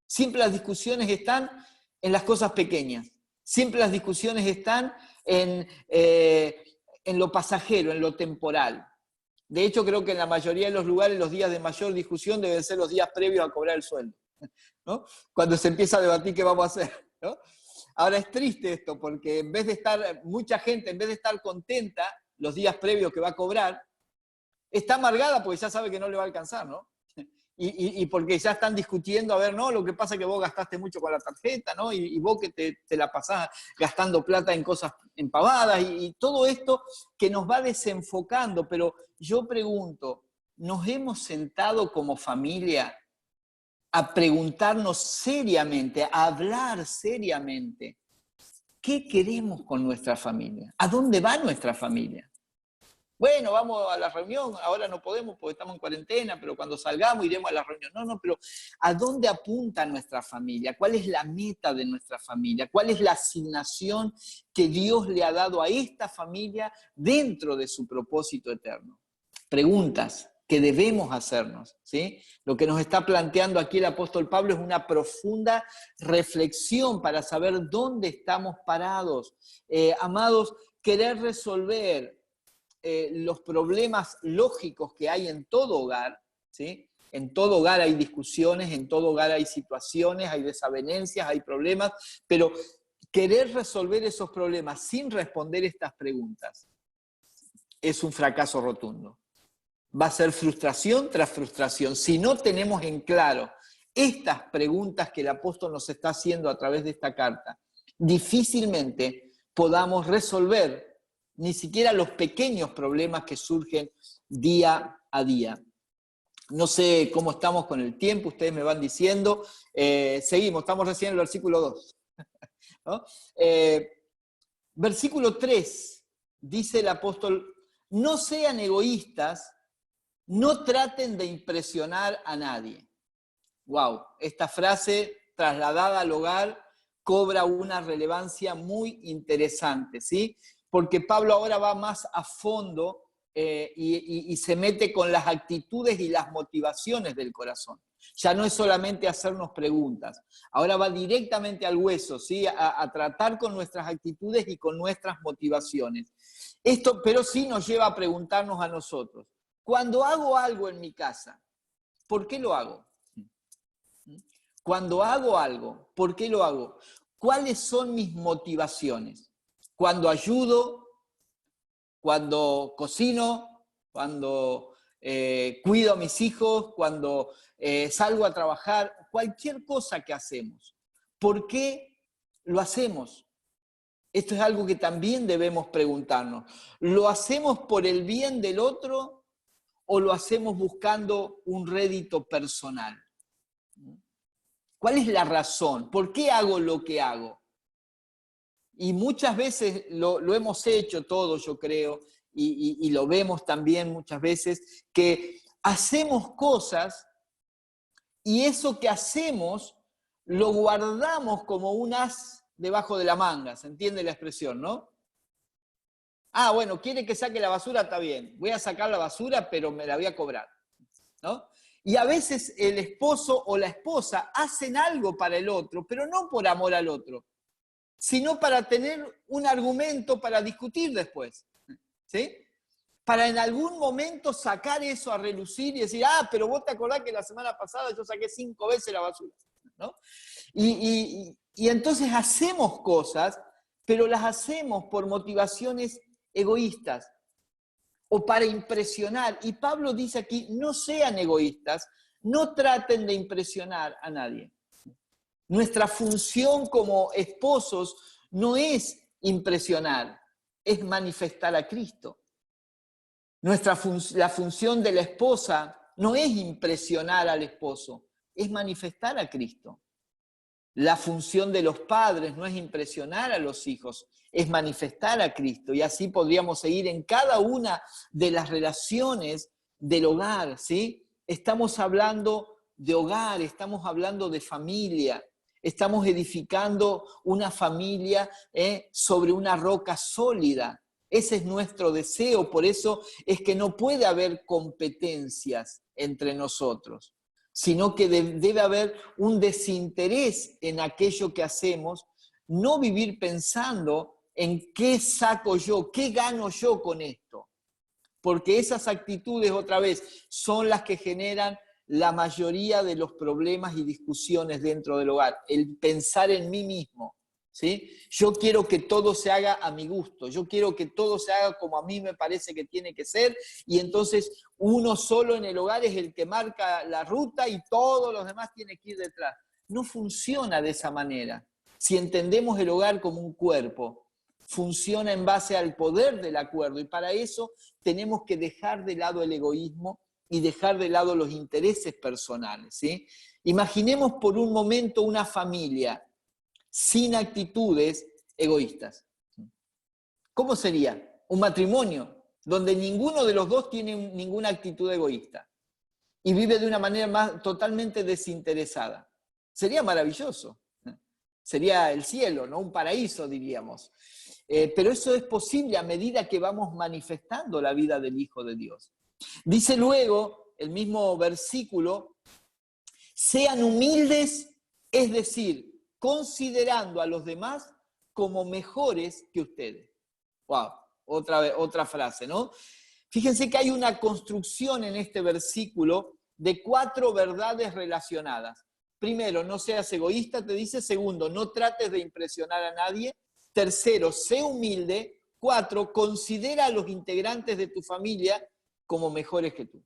Siempre las discusiones están en las cosas pequeñas. Siempre las discusiones están en lo pasajero, en lo temporal. De hecho, creo que en la mayoría de los lugares los días de mayor discusión deben ser los días previos a cobrar el sueldo, ¿no? Cuando se empieza a debatir qué vamos a hacer, ¿no? Ahora es triste esto, porque en vez de estar, mucha gente, en vez de estar contenta los días previos que va a cobrar, está amargada porque ya sabe que no le va a alcanzar, ¿no? Y porque ya están discutiendo, a ver, no, lo que pasa es que vos gastaste mucho con la tarjeta, ¿no? Y vos que te la pasás gastando plata en cosas empavadas y todo esto que nos va desenfocando. Pero yo pregunto, ¿nos hemos sentado como familia a preguntarnos seriamente, a hablar seriamente, qué queremos con nuestra familia? ¿A dónde va nuestra familia? Bueno, vamos a la reunión, ahora no podemos porque estamos en cuarentena, pero cuando salgamos iremos a la reunión. No, pero ¿a dónde apunta nuestra familia? ¿Cuál es la meta de nuestra familia? ¿Cuál es la asignación que Dios le ha dado a esta familia dentro de su propósito eterno? Preguntas que debemos hacernos, ¿sí? Lo que nos está planteando aquí el apóstol Pablo es una profunda reflexión para saber dónde estamos parados. Amados, querer resolver los problemas lógicos que hay en todo hogar, ¿sí? En todo hogar hay discusiones, en todo hogar hay situaciones, hay desavenencias, hay problemas, pero querer resolver esos problemas sin responder estas preguntas es un fracaso rotundo. Va a ser frustración tras frustración. Si no tenemos en claro estas preguntas que el apóstol nos está haciendo a través de esta carta, difícilmente podamos resolver ni siquiera los pequeños problemas que surgen día a día. No sé cómo estamos con el tiempo, ustedes me van diciendo. Seguimos, estamos recién en el versículo 2. ¿No? Versículo 3, dice el apóstol, no sean egoístas, no traten de impresionar a nadie. Wow, esta frase trasladada al hogar cobra una relevancia muy interesante, ¿sí? Porque Pablo ahora va más a fondo y se mete con las actitudes y las motivaciones del corazón. Ya no es solamente hacernos preguntas, ahora va directamente al hueso, ¿sí? A tratar con nuestras actitudes y con nuestras motivaciones. Esto, pero sí nos lleva a preguntarnos a nosotros, cuando hago algo en mi casa, ¿por qué lo hago? Cuando hago algo, ¿por qué lo hago? ¿Cuáles son mis motivaciones? Cuando ayudo, cuando cocino, cuando cuido a mis hijos, cuando salgo a trabajar, cualquier cosa que hacemos. ¿Por qué lo hacemos? Esto es algo que también debemos preguntarnos. ¿Lo hacemos por el bien del otro o lo hacemos buscando un rédito personal? ¿Cuál es la razón? ¿Por qué hago lo que hago? Y muchas veces lo hemos hecho todos, yo creo, y lo vemos también muchas veces, que hacemos cosas y eso que hacemos lo guardamos como un as debajo de la manga, ¿se entiende la expresión, no? Ah, bueno, quiere que saque la basura, está bien, voy a sacar la basura, pero me la voy a cobrar, ¿no? Y a veces el esposo o la esposa hacen algo para el otro, pero no por amor al otro, sino para tener un argumento para discutir después, ¿sí? Para en algún momento sacar eso a relucir y decir, ah, pero vos te acordás que la semana pasada yo saqué 5 veces la basura, ¿no? Y entonces hacemos cosas, pero las hacemos por motivaciones egoístas o para impresionar. Y Pablo dice aquí, no sean egoístas, no traten de impresionar a nadie. Nuestra función como esposos no es impresionar, es manifestar a Cristo. La función de la esposa no es impresionar al esposo, es manifestar a Cristo. La función de los padres no es impresionar a los hijos, es manifestar a Cristo. Y así podríamos seguir en cada una de las relaciones del hogar, ¿sí? Estamos hablando de hogar, estamos hablando de familia, estamos edificando una familia sobre una roca sólida. Ese es nuestro deseo, por eso es que no puede haber competencias entre nosotros, sino que debe haber un desinterés en aquello que hacemos, no vivir pensando en qué saco yo, qué gano yo con esto, porque esas actitudes, otra vez, son las que generan la mayoría de los problemas y discusiones dentro del hogar, el pensar en mí mismo. ¿Sí? Yo quiero que todo se haga a mi gusto, yo quiero que todo se haga como a mí me parece que tiene que ser, y entonces uno solo en el hogar es el que marca la ruta y todos los demás tienen que ir detrás. No funciona de esa manera. Si entendemos el hogar como un cuerpo, funciona en base al poder del acuerdo, y para eso tenemos que dejar de lado el egoísmo y dejar de lado los intereses personales. ¿Sí? Imaginemos por un momento una familia sin actitudes egoístas. ¿Cómo sería? Un matrimonio donde ninguno de los dos tiene ninguna actitud egoísta y vive de una manera totalmente desinteresada. Sería maravilloso. Sería el cielo, ¿no? Un paraíso, diríamos. Pero eso es posible a medida que vamos manifestando la vida del Hijo de Dios. Dice luego, el mismo versículo, sean humildes, es decir, considerando a los demás como mejores que ustedes. Wow, otra frase, ¿no? Fíjense que hay una construcción en este versículo de 4 verdades relacionadas. Primero, no seas egoísta, te dice. Segundo, no trates de impresionar a nadie. Tercero, sé humilde. 4, considera a los integrantes de tu familia como mejores que tú.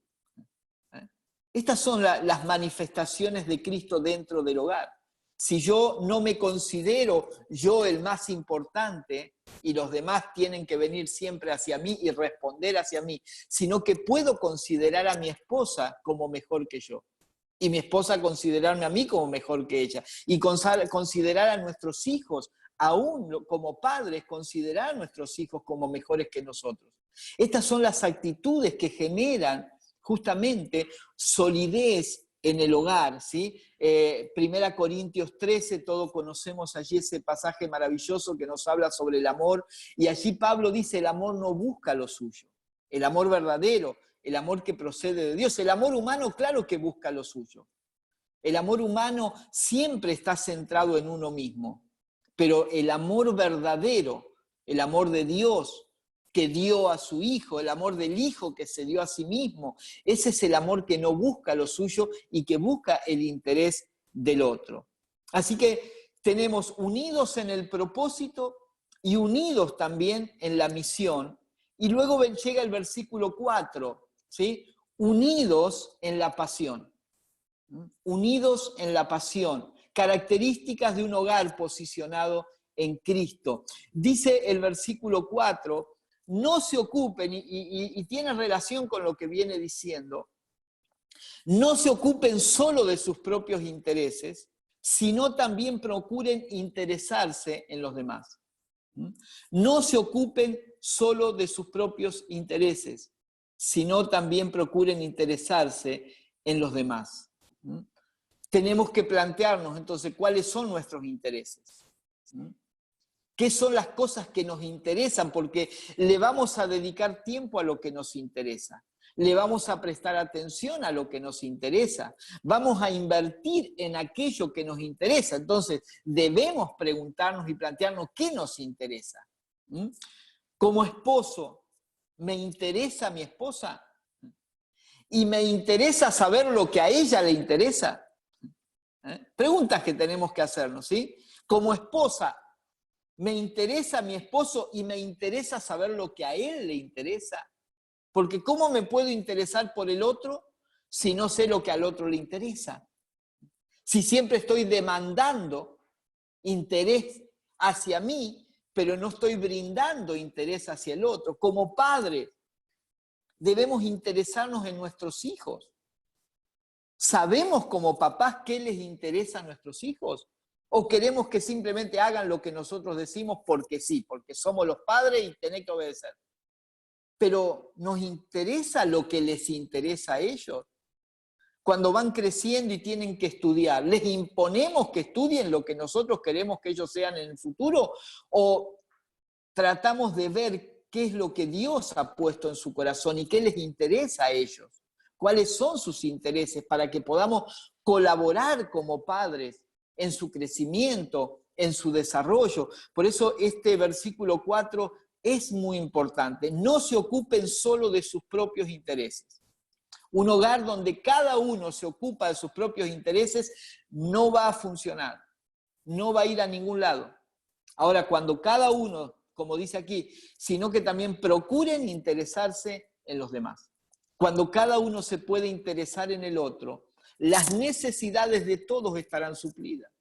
Estas son las manifestaciones de Cristo dentro del hogar. Si yo no me considero yo el más importante y los demás tienen que venir siempre hacia mí y responder hacia mí, sino que puedo considerar a mi esposa como mejor que yo, y mi esposa considerarme a mí como mejor que ella, y considerar a nuestros hijos, aún como padres, considerar a nuestros hijos como mejores que nosotros. Estas son las actitudes que generan justamente solidez en el hogar, ¿sí? 1 Corintios 13, todos conocemos allí ese pasaje maravilloso que nos habla sobre el amor, y allí Pablo dice, el amor no busca lo suyo, el amor verdadero, el amor que procede de Dios. El amor humano, claro que busca lo suyo. El amor humano siempre está centrado en uno mismo, pero el amor verdadero, el amor de Dios, que dio a su Hijo, el amor del Hijo que se dio a sí mismo. Ese es el amor que no busca lo suyo y que busca el interés del otro. Así que tenemos unidos en el propósito y unidos también en la misión. Y luego llega el versículo 4, ¿sí? Unidos en la pasión. Unidos en la pasión. Características de un hogar posicionado en Cristo. Dice el versículo 4, no se ocupen, y tiene relación con lo que viene diciendo, no se ocupen solo de sus propios intereses, sino también procuren interesarse en los demás. No se ocupen solo de sus propios intereses, sino también procuren interesarse en los demás. Tenemos que plantearnos entonces cuáles son nuestros intereses. ¿Qué son las cosas que nos interesan? Porque le vamos a dedicar tiempo a lo que nos interesa. Le vamos a prestar atención a lo que nos interesa. Vamos a invertir en aquello que nos interesa. Entonces, debemos preguntarnos y plantearnos qué nos interesa. Como esposo, ¿me interesa mi esposa? ¿Y me interesa saber lo que a ella le interesa? Preguntas que tenemos que hacernos, ¿sí? Como esposa, ¿me interesa mi esposo y me interesa saber lo que a él le interesa? Porque ¿cómo me puedo interesar por el otro si no sé lo que al otro le interesa? Si siempre estoy demandando interés hacia mí, pero no estoy brindando interés hacia el otro. Como padres, debemos interesarnos en nuestros hijos. ¿Sabemos como papás qué les interesa a nuestros hijos? ¿O queremos que simplemente hagan lo que nosotros decimos porque sí, porque somos los padres y tenés que obedecer? Pero ¿nos interesa lo que les interesa a ellos? Cuando van creciendo y tienen que estudiar, ¿les imponemos que estudien lo que nosotros queremos que ellos sean en el futuro? ¿O tratamos de ver qué es lo que Dios ha puesto en su corazón y qué les interesa a ellos? ¿Cuáles son sus intereses para que podamos colaborar como padres en su crecimiento, en su desarrollo? Por eso este versículo 4 es muy importante. No se ocupen solo de sus propios intereses. Un hogar donde cada uno se ocupa de sus propios intereses no va a funcionar, no va a ir a ningún lado. Ahora, cuando cada uno, como dice aquí, sino que también procuren interesarse en los demás. Cuando cada uno se puede interesar en el otro, las necesidades de todos estarán suplidas.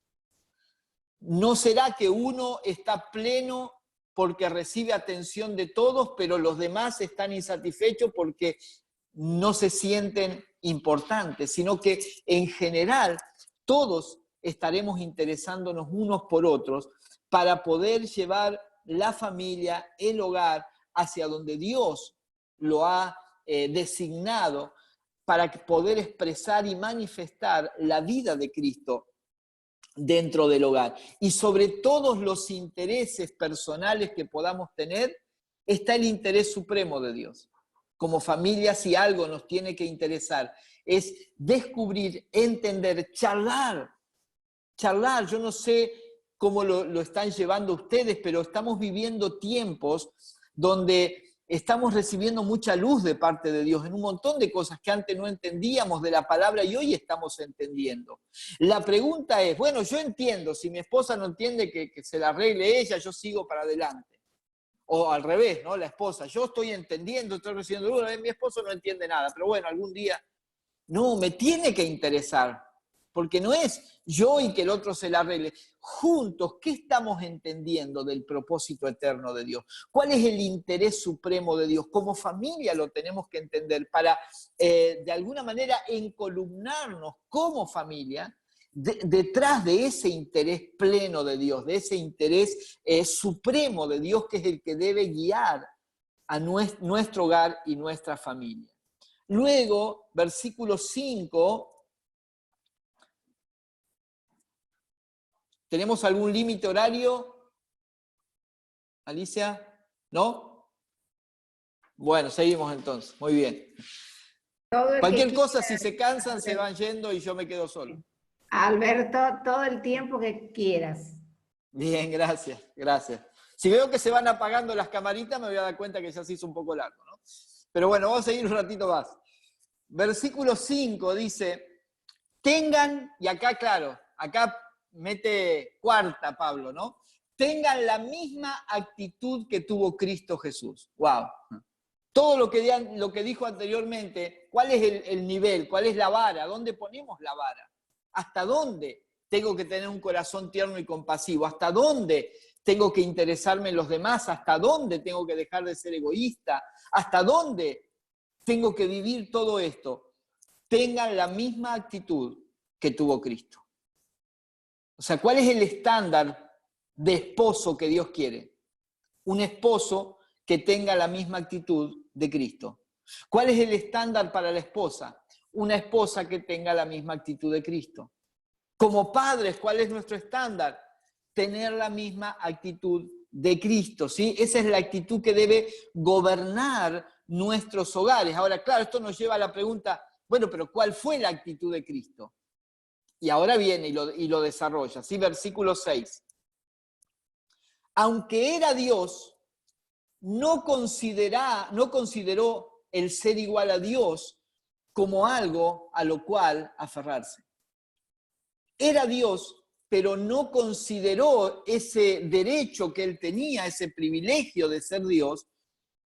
No será que uno está pleno porque recibe atención de todos, pero los demás están insatisfechos porque no se sienten importantes, sino que en general todos estaremos interesándonos unos por otros para poder llevar la familia, el hogar, hacia donde Dios lo ha designado para poder expresar y manifestar la vida de Cristo dentro del hogar. Y sobre todos los intereses personales que podamos tener, está el interés supremo de Dios. Como familia, si algo nos tiene que interesar, es descubrir, entender, charlar. Yo no sé cómo lo están llevando ustedes, pero estamos viviendo tiempos donde estamos recibiendo mucha luz de parte de Dios en un montón de cosas que antes no entendíamos de la palabra y hoy estamos entendiendo. La pregunta es, bueno, yo entiendo, si mi esposa no entiende que se la arregle ella, yo sigo para adelante. O al revés, ¿no? La esposa, yo estoy entendiendo, estoy recibiendo luz, mi esposo no entiende nada, pero bueno, algún día, no, me tiene que interesar. Porque no es yo y que el otro se la arregle. Juntos, ¿qué estamos entendiendo del propósito eterno de Dios? ¿Cuál es el interés supremo de Dios? Como familia lo tenemos que entender para, de alguna manera, encolumnarnos como familia detrás de ese interés pleno de Dios, de ese interés supremo de Dios, que es el que debe guiar a nuestro hogar y nuestra familia. Luego, versículo 5... ¿Tenemos algún límite horario? Alicia, ¿no? Bueno, seguimos entonces. Muy bien. Cualquier cosa, si se cansan, se van yendo y yo me quedo solo. Alberto, todo el tiempo que quieras. Bien, gracias. Si veo que se van apagando las camaritas, me voy a dar cuenta que ya se hizo un poco largo, ¿no? Pero bueno, vamos a seguir un ratito más. Versículo 5 dice, tengan, y acá claro, acá mete cuarta Pablo, ¿no? Tengan la misma actitud que tuvo Cristo Jesús. ¡Wow! Todo lo que dijo anteriormente, ¿cuál es el nivel? ¿Cuál es la vara? ¿Dónde ponemos la vara? ¿Hasta dónde tengo que tener un corazón tierno y compasivo? ¿Hasta dónde tengo que interesarme en los demás? ¿Hasta dónde tengo que dejar de ser egoísta? ¿Hasta dónde tengo que vivir todo esto? Tengan la misma actitud que tuvo Cristo. O sea, ¿cuál es el estándar de esposo que Dios quiere? Un esposo que tenga la misma actitud de Cristo. ¿Cuál es el estándar para la esposa? Una esposa que tenga la misma actitud de Cristo. Como padres, ¿cuál es nuestro estándar? Tener la misma actitud de Cristo, ¿sí? Esa es la actitud que debe gobernar nuestros hogares. Ahora, claro, esto nos lleva a la pregunta, bueno, pero ¿cuál fue la actitud de Cristo? Y ahora viene y lo desarrolla, ¿sí? Versículo 6. Aunque era Dios, no consideró el ser igual a Dios como algo a lo cual aferrarse. Era Dios, pero no consideró ese derecho que él tenía, ese privilegio de ser Dios,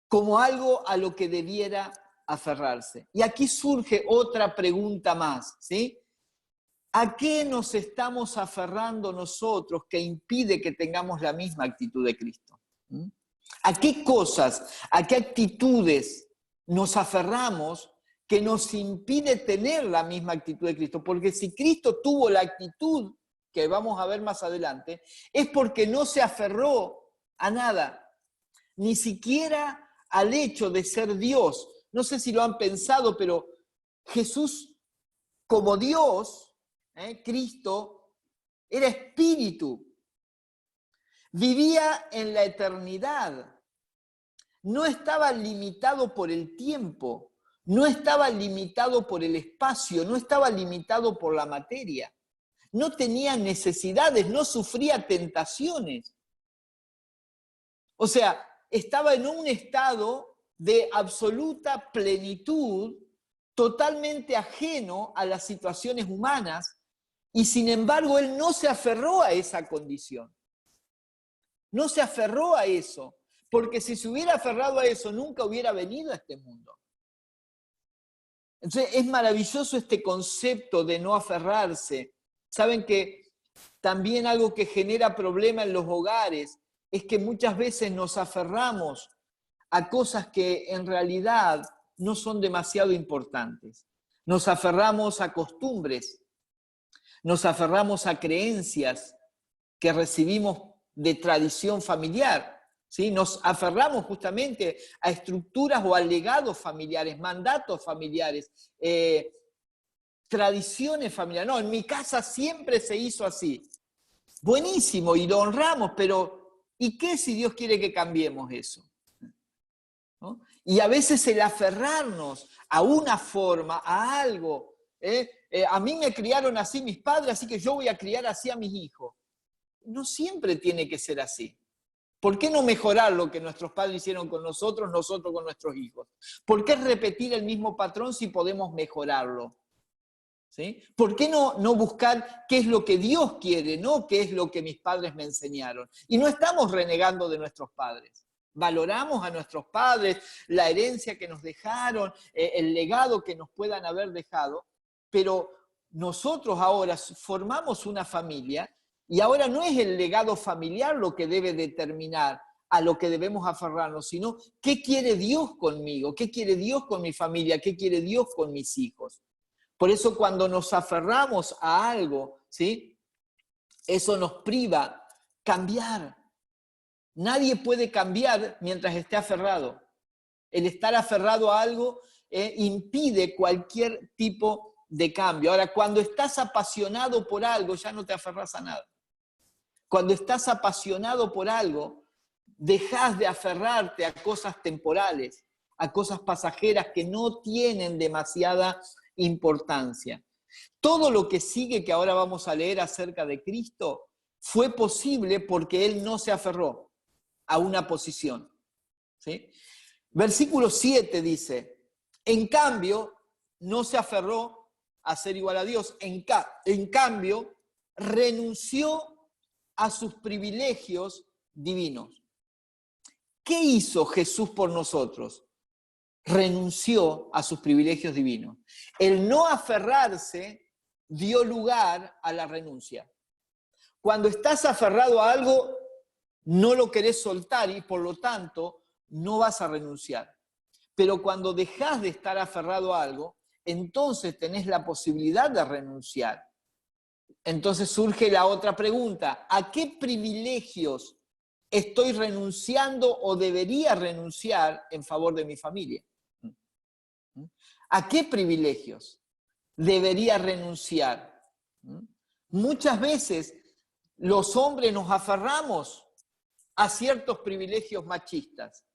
como algo a lo que debiera aferrarse. Y aquí surge otra pregunta más, ¿sí? ¿A qué nos estamos aferrando nosotros que impide que tengamos la misma actitud de Cristo? ¿A qué cosas, a qué actitudes nos aferramos que nos impide tener la misma actitud de Cristo? Porque si Cristo tuvo la actitud que vamos a ver más adelante, es porque no se aferró a nada, ni siquiera al hecho de ser Dios. No sé si lo han pensado, pero Jesús como Dios, Cristo, era espíritu, vivía en la eternidad, no estaba limitado por el tiempo, no estaba limitado por el espacio, no estaba limitado por la materia, no tenía necesidades, no sufría tentaciones. O sea, estaba en un estado de absoluta plenitud, totalmente ajeno a las situaciones humanas, y sin embargo él no se aferró a esa condición. No se aferró a eso, porque si se hubiera aferrado a eso, nunca hubiera venido a este mundo. Entonces es maravilloso este concepto de no aferrarse. Saben que también algo que genera problema en los hogares es que muchas veces nos aferramos a cosas que en realidad no son demasiado importantes. Nos aferramos a costumbres, nos aferramos a creencias que recibimos de tradición familiar, ¿sí? Nos aferramos justamente a estructuras o a legados familiares, mandatos familiares, tradiciones familiares. No, en mi casa siempre se hizo así. Buenísimo, y lo honramos, pero ¿y qué si Dios quiere que cambiemos eso? ¿No? Y a veces el aferrarnos a una forma, a algo, a mí me criaron así mis padres, así que yo voy a criar así a mis hijos. No siempre tiene que ser así. ¿Por qué no mejorar lo que nuestros padres hicieron con nosotros, nosotros con nuestros hijos? ¿Por qué repetir el mismo patrón si podemos mejorarlo? ¿Sí? ¿Por qué no buscar qué es lo que Dios quiere, no qué es lo que mis padres me enseñaron? Y no estamos renegando de nuestros padres. Valoramos a nuestros padres, la herencia que nos dejaron, el legado que nos puedan haber dejado, pero nosotros ahora formamos una familia y ahora no es el legado familiar lo que debe determinar a lo que debemos aferrarnos, sino qué quiere Dios conmigo, qué quiere Dios con mi familia, qué quiere Dios con mis hijos. Por eso cuando nos aferramos a algo, ¿sí? Eso nos priva cambiar. Nadie puede cambiar mientras esté aferrado. El estar aferrado a algo impide cualquier tipo de cambio. Ahora, cuando estás apasionado por algo, ya no te aferras a nada. Cuando estás apasionado por algo, dejas de aferrarte a cosas temporales, a cosas pasajeras que no tienen demasiada importancia. Todo lo que sigue, que ahora vamos a leer acerca de Cristo, fue posible porque Él no se aferró a una posición. ¿Sí? Versículo 7 dice, en cambio, no se aferró a ser igual a Dios, en cambio, renunció a sus privilegios divinos. ¿Qué hizo Jesús por nosotros? Renunció a sus privilegios divinos. El no aferrarse dio lugar a la renuncia. Cuando estás aferrado a algo, no lo querés soltar y por lo tanto no vas a renunciar. Pero cuando dejás de estar aferrado a algo, entonces tenés la posibilidad de renunciar. Entonces surge la otra pregunta: ¿a qué privilegios estoy renunciando o debería renunciar en favor de mi familia? ¿A qué privilegios debería renunciar? Muchas veces los hombres nos aferramos a ciertos privilegios machistas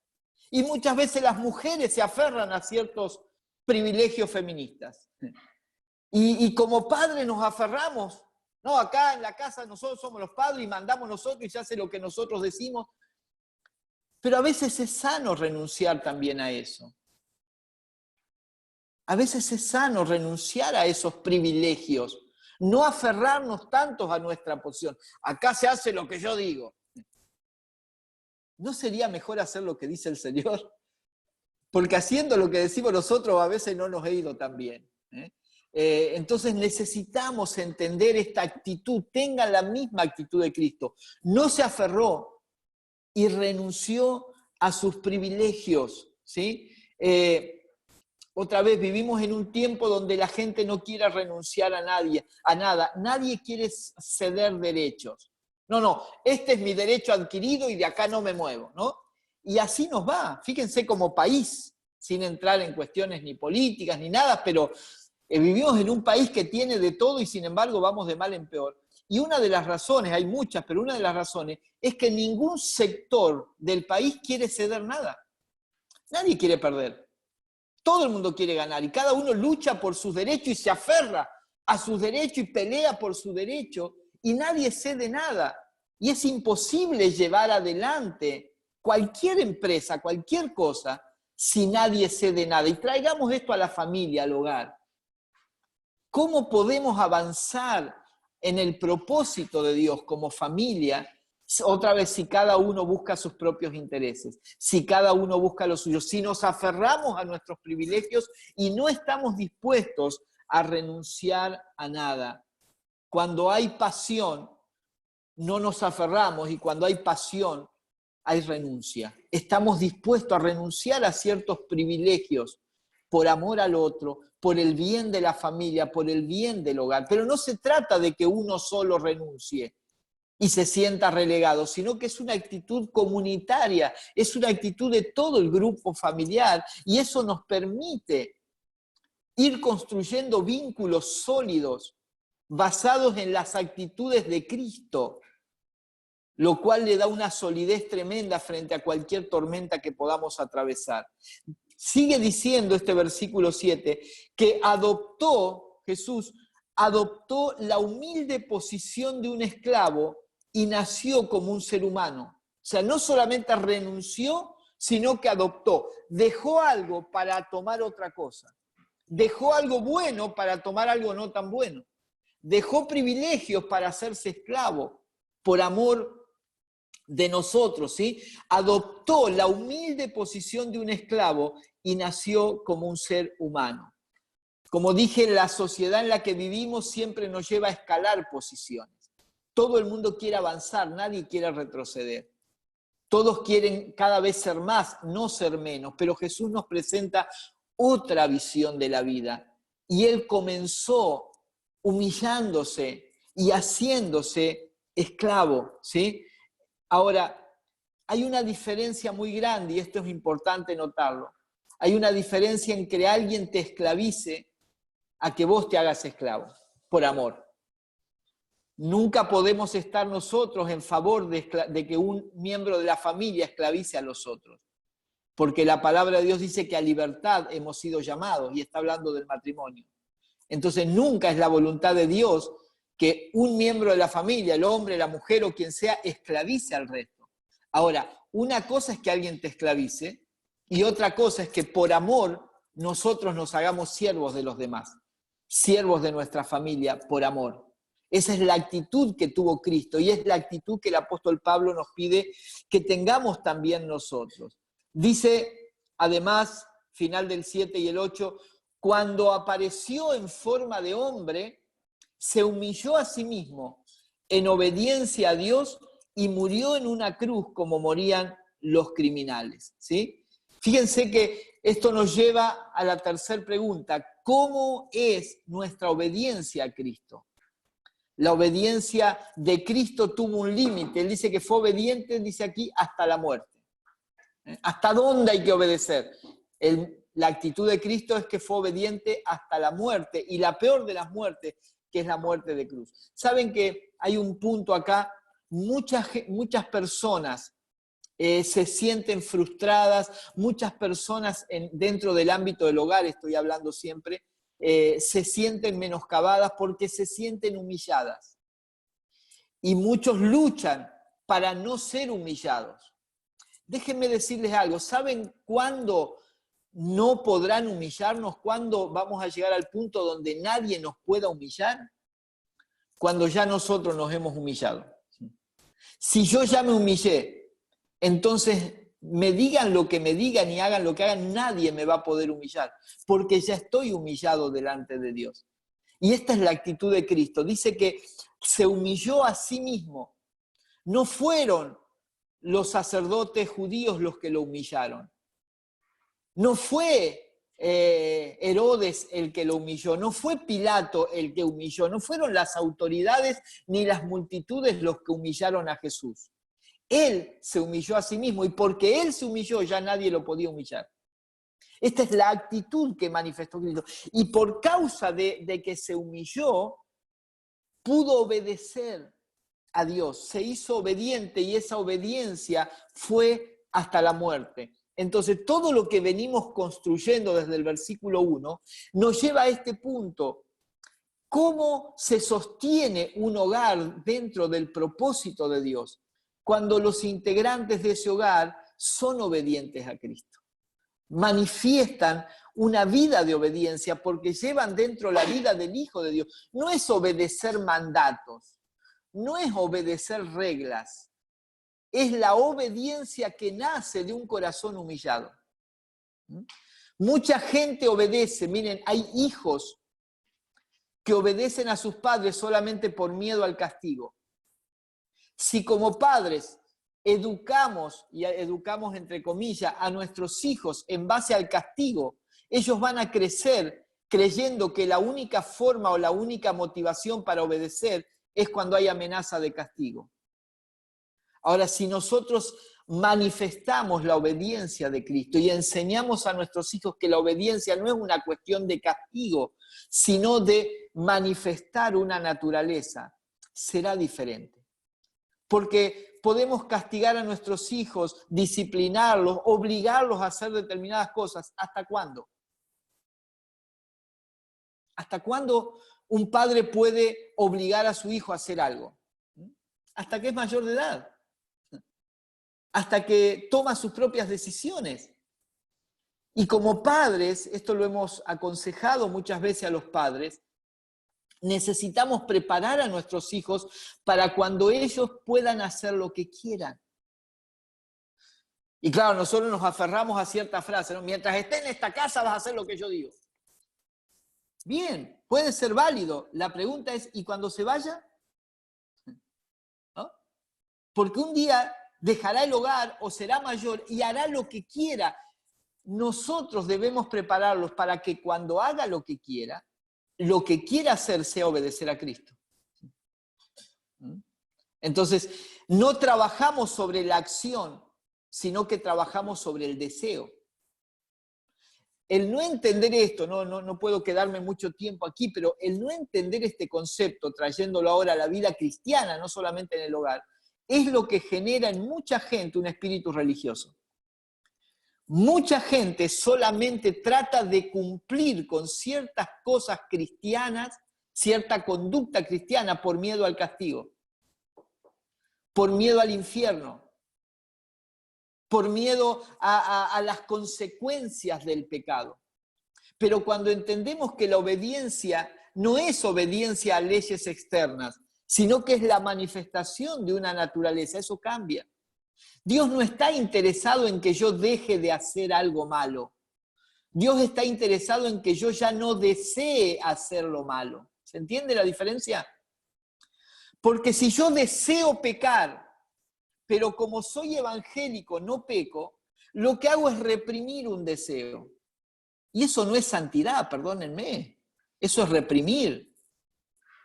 y muchas veces las mujeres se aferran a ciertos privilegios feministas. Y como padres nos aferramos. No, acá en la casa nosotros somos los padres y mandamos nosotros y se hace lo que nosotros decimos. Pero a veces es sano renunciar también a eso. A veces es sano renunciar a esos privilegios. No aferrarnos tantos a nuestra posición. Acá se hace lo que yo digo. ¿No sería mejor hacer lo que dice el Señor? Porque haciendo lo que decimos nosotros a veces no nos ha ido tan bien. Entonces necesitamos entender esta actitud. Tengan la misma actitud de Cristo. No se aferró y renunció a sus privilegios, ¿sí? Otra vez, vivimos en un tiempo donde la gente no quiere renunciar a nada. Nadie quiere ceder derechos. No, este es mi derecho adquirido y de acá no me muevo, ¿no? Y así nos va. Fíjense como país, sin entrar en cuestiones ni políticas ni nada, pero vivimos en un país que tiene de todo y sin embargo vamos de mal en peor. Y una de las razones, hay muchas, pero una de las razones es que ningún sector del país quiere ceder nada. Nadie quiere perder. Todo el mundo quiere ganar y cada uno lucha por sus derechos y se aferra a sus derechos y pelea por su derecho y nadie cede nada. Y es imposible llevar adelante cualquier empresa, cualquier cosa, si nadie cede nada. Y traigamos esto a la familia, al hogar. ¿Cómo podemos avanzar en el propósito de Dios como familia? Otra vez, si cada uno busca sus propios intereses, si cada uno busca los suyos, si nos aferramos a nuestros privilegios y no estamos dispuestos a renunciar a nada. Cuando hay pasión, no nos aferramos y cuando hay pasión, hay renuncia. Estamos dispuestos a renunciar a ciertos privilegios por amor al otro, por el bien de la familia, por el bien del hogar. Pero no se trata de que uno solo renuncie y se sienta relegado, sino que es una actitud comunitaria, es una actitud de todo el grupo familiar y eso nos permite ir construyendo vínculos sólidos basados en las actitudes de Cristo, lo cual le da una solidez tremenda frente a cualquier tormenta que podamos atravesar. Sigue diciendo este versículo 7 que Jesús adoptó la humilde posición de un esclavo y nació como un ser humano. O sea, no solamente renunció, sino que adoptó. Dejó algo para tomar otra cosa. Dejó algo bueno para tomar algo no tan bueno. Dejó privilegios para hacerse esclavo por amor de nosotros, ¿sí? Adoptó la humilde posición de un esclavo y nació como un ser humano. Como dije, la sociedad en la que vivimos siempre nos lleva a escalar posiciones. Todo el mundo quiere avanzar, nadie quiere retroceder. Todos quieren cada vez ser más, no ser menos, pero Jesús nos presenta otra visión de la vida. Y Él comenzó humillándose y haciéndose esclavo, ¿sí? Ahora, hay una diferencia muy grande, y esto es importante notarlo. Hay una diferencia en que alguien te esclavice a que vos te hagas esclavo, por amor. Nunca podemos estar nosotros en favor de que un miembro de la familia esclavice a los otros, porque la palabra de Dios dice que a libertad hemos sido llamados, y está hablando del matrimonio. Entonces nunca es la voluntad de Dios que un miembro de la familia, el hombre, la mujer o quien sea, esclavice al resto. Ahora, una cosa es que alguien te esclavice y otra cosa es que por amor nosotros nos hagamos siervos de los demás, siervos de nuestra familia por amor. Esa es la actitud que tuvo Cristo y es la actitud que el apóstol Pablo nos pide que tengamos también nosotros. Dice, además, final del 7 y el 8, cuando apareció en forma de hombre, se humilló a sí mismo en obediencia a Dios y murió en una cruz como morían los criminales, ¿sí? Fíjense que esto nos lleva a la tercera pregunta. ¿Cómo es nuestra obediencia a Cristo? La obediencia de Cristo tuvo un límite. Él dice que fue obediente, dice aquí, hasta la muerte. ¿Hasta dónde hay que obedecer? La actitud de Cristo es que fue obediente hasta la muerte, y la peor de las muertes, que es la muerte de cruz. Saben que hay un punto acá, muchas personas se sienten frustradas, muchas personas dentro del ámbito del hogar, estoy hablando siempre, se sienten menoscabadas porque se sienten humilladas. Y muchos luchan para no ser humillados. Déjenme decirles algo, ¿saben cuándo no podrán humillarnos? ¿Cuándo vamos a llegar al punto donde nadie nos pueda humillar? Cuando ya nosotros nos hemos humillado. Si yo ya me humillé, entonces me digan lo que me digan y hagan lo que hagan, nadie me va a poder humillar, porque ya estoy humillado delante de Dios. Y esta es la actitud de Cristo. Dice que se humilló a sí mismo. No fueron los sacerdotes judíos los que lo humillaron. No fue Herodes el que lo humilló, no fue Pilato el que humilló, no fueron las autoridades ni las multitudes los que humillaron a Jesús. Él se humilló a sí mismo, y porque Él se humilló ya nadie lo podía humillar. Esta es la actitud que manifestó Cristo. Y por causa de que se humilló, pudo obedecer a Dios, se hizo obediente, y esa obediencia fue hasta la muerte. Entonces, todo lo que venimos construyendo desde el versículo 1 nos lleva a este punto. ¿Cómo se sostiene un hogar dentro del propósito de Dios? Cuando los integrantes de ese hogar son obedientes a Cristo. Manifiestan una vida de obediencia porque llevan dentro la vida del Hijo de Dios. No es obedecer mandatos, no es obedecer reglas, es la obediencia que nace de un corazón humillado. Mucha gente obedece, miren, hay hijos que obedecen a sus padres solamente por miedo al castigo. Si como padres educamos, y educamos entre comillas, a nuestros hijos en base al castigo, ellos van a crecer creyendo que la única forma o la única motivación para obedecer es cuando hay amenaza de castigo. Ahora, si nosotros manifestamos la obediencia de Cristo y enseñamos a nuestros hijos que la obediencia no es una cuestión de castigo, sino de manifestar una naturaleza, será diferente. Porque podemos castigar a nuestros hijos, disciplinarlos, obligarlos a hacer determinadas cosas. ¿Hasta cuándo? ¿Hasta cuándo un padre puede obligar a su hijo a hacer algo? Hasta que es mayor de edad. Hasta que toma sus propias decisiones. Y como padres, esto lo hemos aconsejado muchas veces a los padres, necesitamos preparar a nuestros hijos para cuando ellos puedan hacer lo que quieran. Y claro, nosotros nos aferramos a cierta frase, ¿no? Mientras esté en esta casa vas a hacer lo que yo digo. Bien, puede ser válido. La pregunta es, ¿y cuando se vaya? ¿No? Porque un día dejará el hogar o será mayor y hará lo que quiera. Nosotros debemos prepararlos para que cuando haga lo que quiera hacer sea obedecer a Cristo. Entonces, no trabajamos sobre la acción, sino que trabajamos sobre el deseo. El no entender esto, no puedo quedarme mucho tiempo aquí, pero el no entender este concepto, trayéndolo ahora a la vida cristiana, no solamente en el hogar, es lo que genera en mucha gente un espíritu religioso. Mucha gente solamente trata de cumplir con ciertas cosas cristianas, cierta conducta cristiana por miedo al castigo, por miedo al infierno, por miedo a las consecuencias del pecado. Pero cuando entendemos que la obediencia no es obediencia a leyes externas, sino que es la manifestación de una naturaleza, eso cambia. Dios no está interesado en que yo deje de hacer algo malo. Dios está interesado en que yo ya no desee hacer lo malo. ¿Se entiende la diferencia? Porque si yo deseo pecar, pero como soy evangélico, no peco, lo que hago es reprimir un deseo. Y eso no es santidad, perdónenme. Eso es reprimir.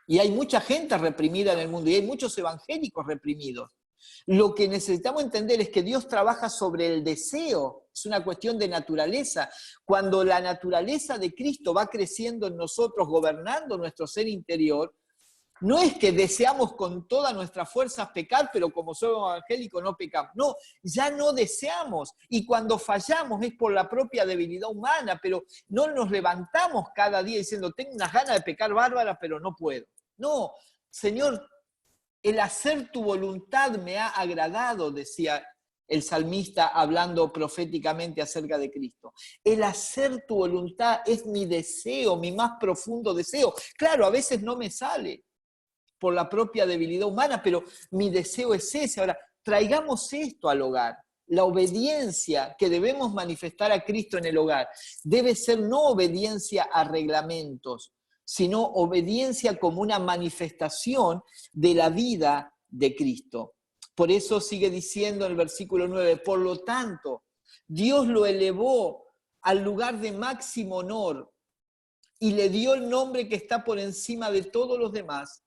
Y hay mucha gente reprimida en el mundo, y hay muchos evangélicos reprimidos. Lo que necesitamos entender es que Dios trabaja sobre el deseo, es una cuestión de naturaleza. Cuando la naturaleza de Cristo va creciendo en nosotros, gobernando nuestro ser interior, no es que deseamos con todas nuestras fuerzas pecar, pero como somos evangélicos no pecamos. No, ya no deseamos. Y cuando fallamos es por la propia debilidad humana, pero no nos levantamos cada día diciendo, tengo unas ganas de pecar bárbaras, pero no puedo. No, Señor, el hacer tu voluntad me ha agradado, decía el salmista hablando proféticamente acerca de Cristo. El hacer tu voluntad es mi deseo, mi más profundo deseo. Claro, a veces no me sale por la propia debilidad humana, pero mi deseo es ese. Ahora, traigamos esto al hogar. La obediencia que debemos manifestar a Cristo en el hogar debe ser no obediencia a reglamentos, sino obediencia como una manifestación de la vida de Cristo. Por eso sigue diciendo en el versículo 9, por lo tanto, Dios lo elevó al lugar de máximo honor y le dio el nombre que está por encima de todos los demás,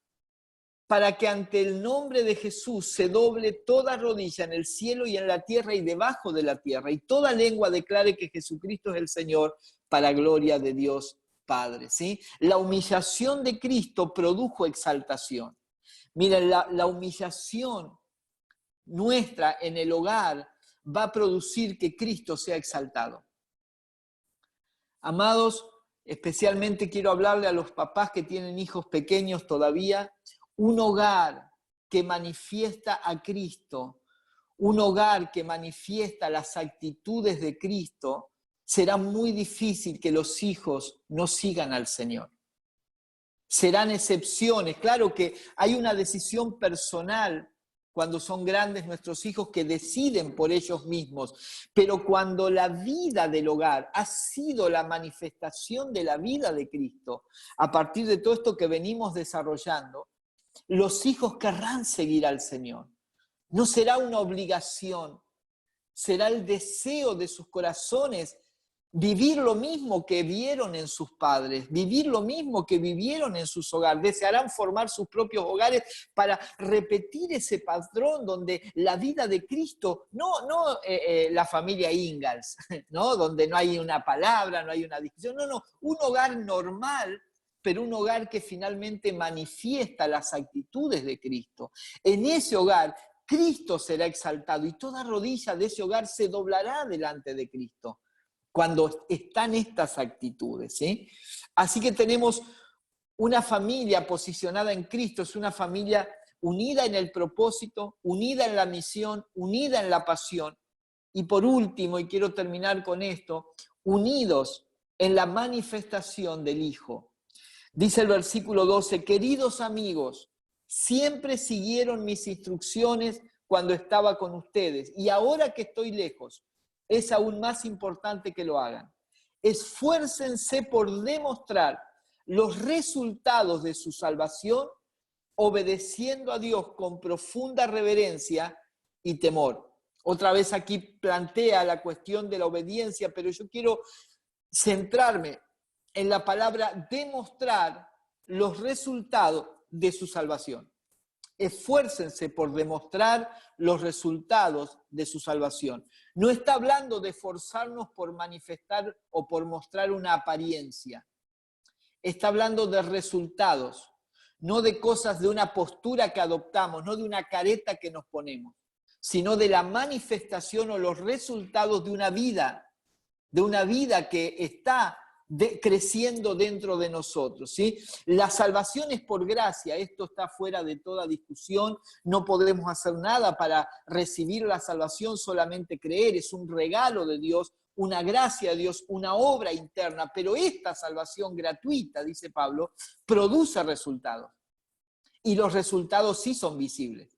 para que ante el nombre de Jesús se doble toda rodilla en el cielo y en la tierra y debajo de la tierra, y toda lengua declare que Jesucristo es el Señor, para gloria de Dios Padre. ¿Sí? La humillación de Cristo produjo exaltación. Miren, la humillación nuestra en el hogar va a producir que Cristo sea exaltado. Amados, especialmente quiero hablarle a los papás que tienen hijos pequeños todavía. Un hogar que manifiesta a Cristo, un hogar que manifiesta las actitudes de Cristo, será muy difícil que los hijos no sigan al Señor. Serán excepciones. Claro que hay una decisión personal cuando son grandes nuestros hijos que deciden por ellos mismos, pero cuando la vida del hogar ha sido la manifestación de la vida de Cristo, a partir de todo esto que venimos desarrollando, los hijos querrán seguir al Señor. No será una obligación, será el deseo de sus corazones vivir lo mismo que vieron en sus padres, vivir lo mismo que vivieron en sus hogares. Desearán formar sus propios hogares para repetir ese patrón donde la vida de Cristo, no la familia Ingalls, ¿no? Donde no hay una palabra, no hay una discusión, no, un hogar normal, pero un hogar que finalmente manifiesta las actitudes de Cristo. En ese hogar, Cristo será exaltado y toda rodilla de ese hogar se doblará delante de Cristo cuando están estas actitudes, ¿sí? Así que tenemos una familia posicionada en Cristo, es una familia unida en el propósito, unida en la misión, unida en la pasión. Y por último, y quiero terminar con esto, unidos en la manifestación del Hijo. Dice el versículo 12, queridos amigos, siempre siguieron mis instrucciones cuando estaba con ustedes, y ahora que estoy lejos, es aún más importante que lo hagan. Esfuércense por demostrar los resultados de su salvación, obedeciendo a Dios con profunda reverencia y temor. Otra vez aquí plantea la cuestión de la obediencia, pero yo quiero centrarme en la palabra demostrar los resultados de su salvación. Esfuércense por demostrar los resultados de su salvación. No está hablando de forzarnos por manifestar o por mostrar una apariencia. Está hablando de resultados, no de cosas, de una postura que adoptamos, no de una careta que nos ponemos, sino de la manifestación o los resultados de una vida que está creciendo dentro de nosotros, ¿sí? La salvación es por gracia, esto está fuera de toda discusión, no podemos hacer nada para recibir la salvación, solamente creer, es un regalo de Dios, una gracia de Dios, una obra interna, pero esta salvación gratuita, dice Pablo, produce resultados, y los resultados sí son visibles.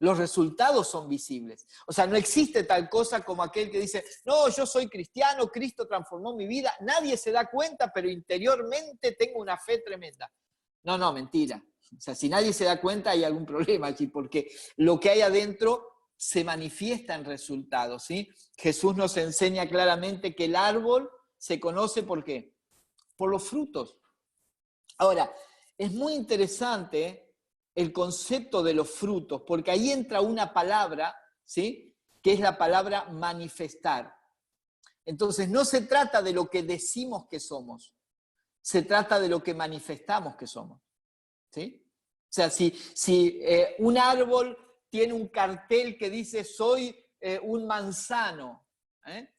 Los resultados son visibles. O sea, no existe tal cosa como aquel que dice, no, yo soy cristiano, Cristo transformó mi vida. Nadie se da cuenta, pero interiormente tengo una fe tremenda. No, mentira. O sea, si nadie se da cuenta hay algún problema aquí, porque lo que hay adentro se manifiesta en resultados, ¿sí? Jesús nos enseña claramente que el árbol se conoce ¿por qué? Por los frutos. Ahora, es muy interesante el concepto de los frutos, porque ahí entra una palabra, ¿sí? Que es la palabra manifestar. Entonces, no se trata de lo que decimos que somos, se trata de lo que manifestamos que somos, ¿sí? O sea, si un árbol tiene un cartel que dice soy un manzano, ¿eh?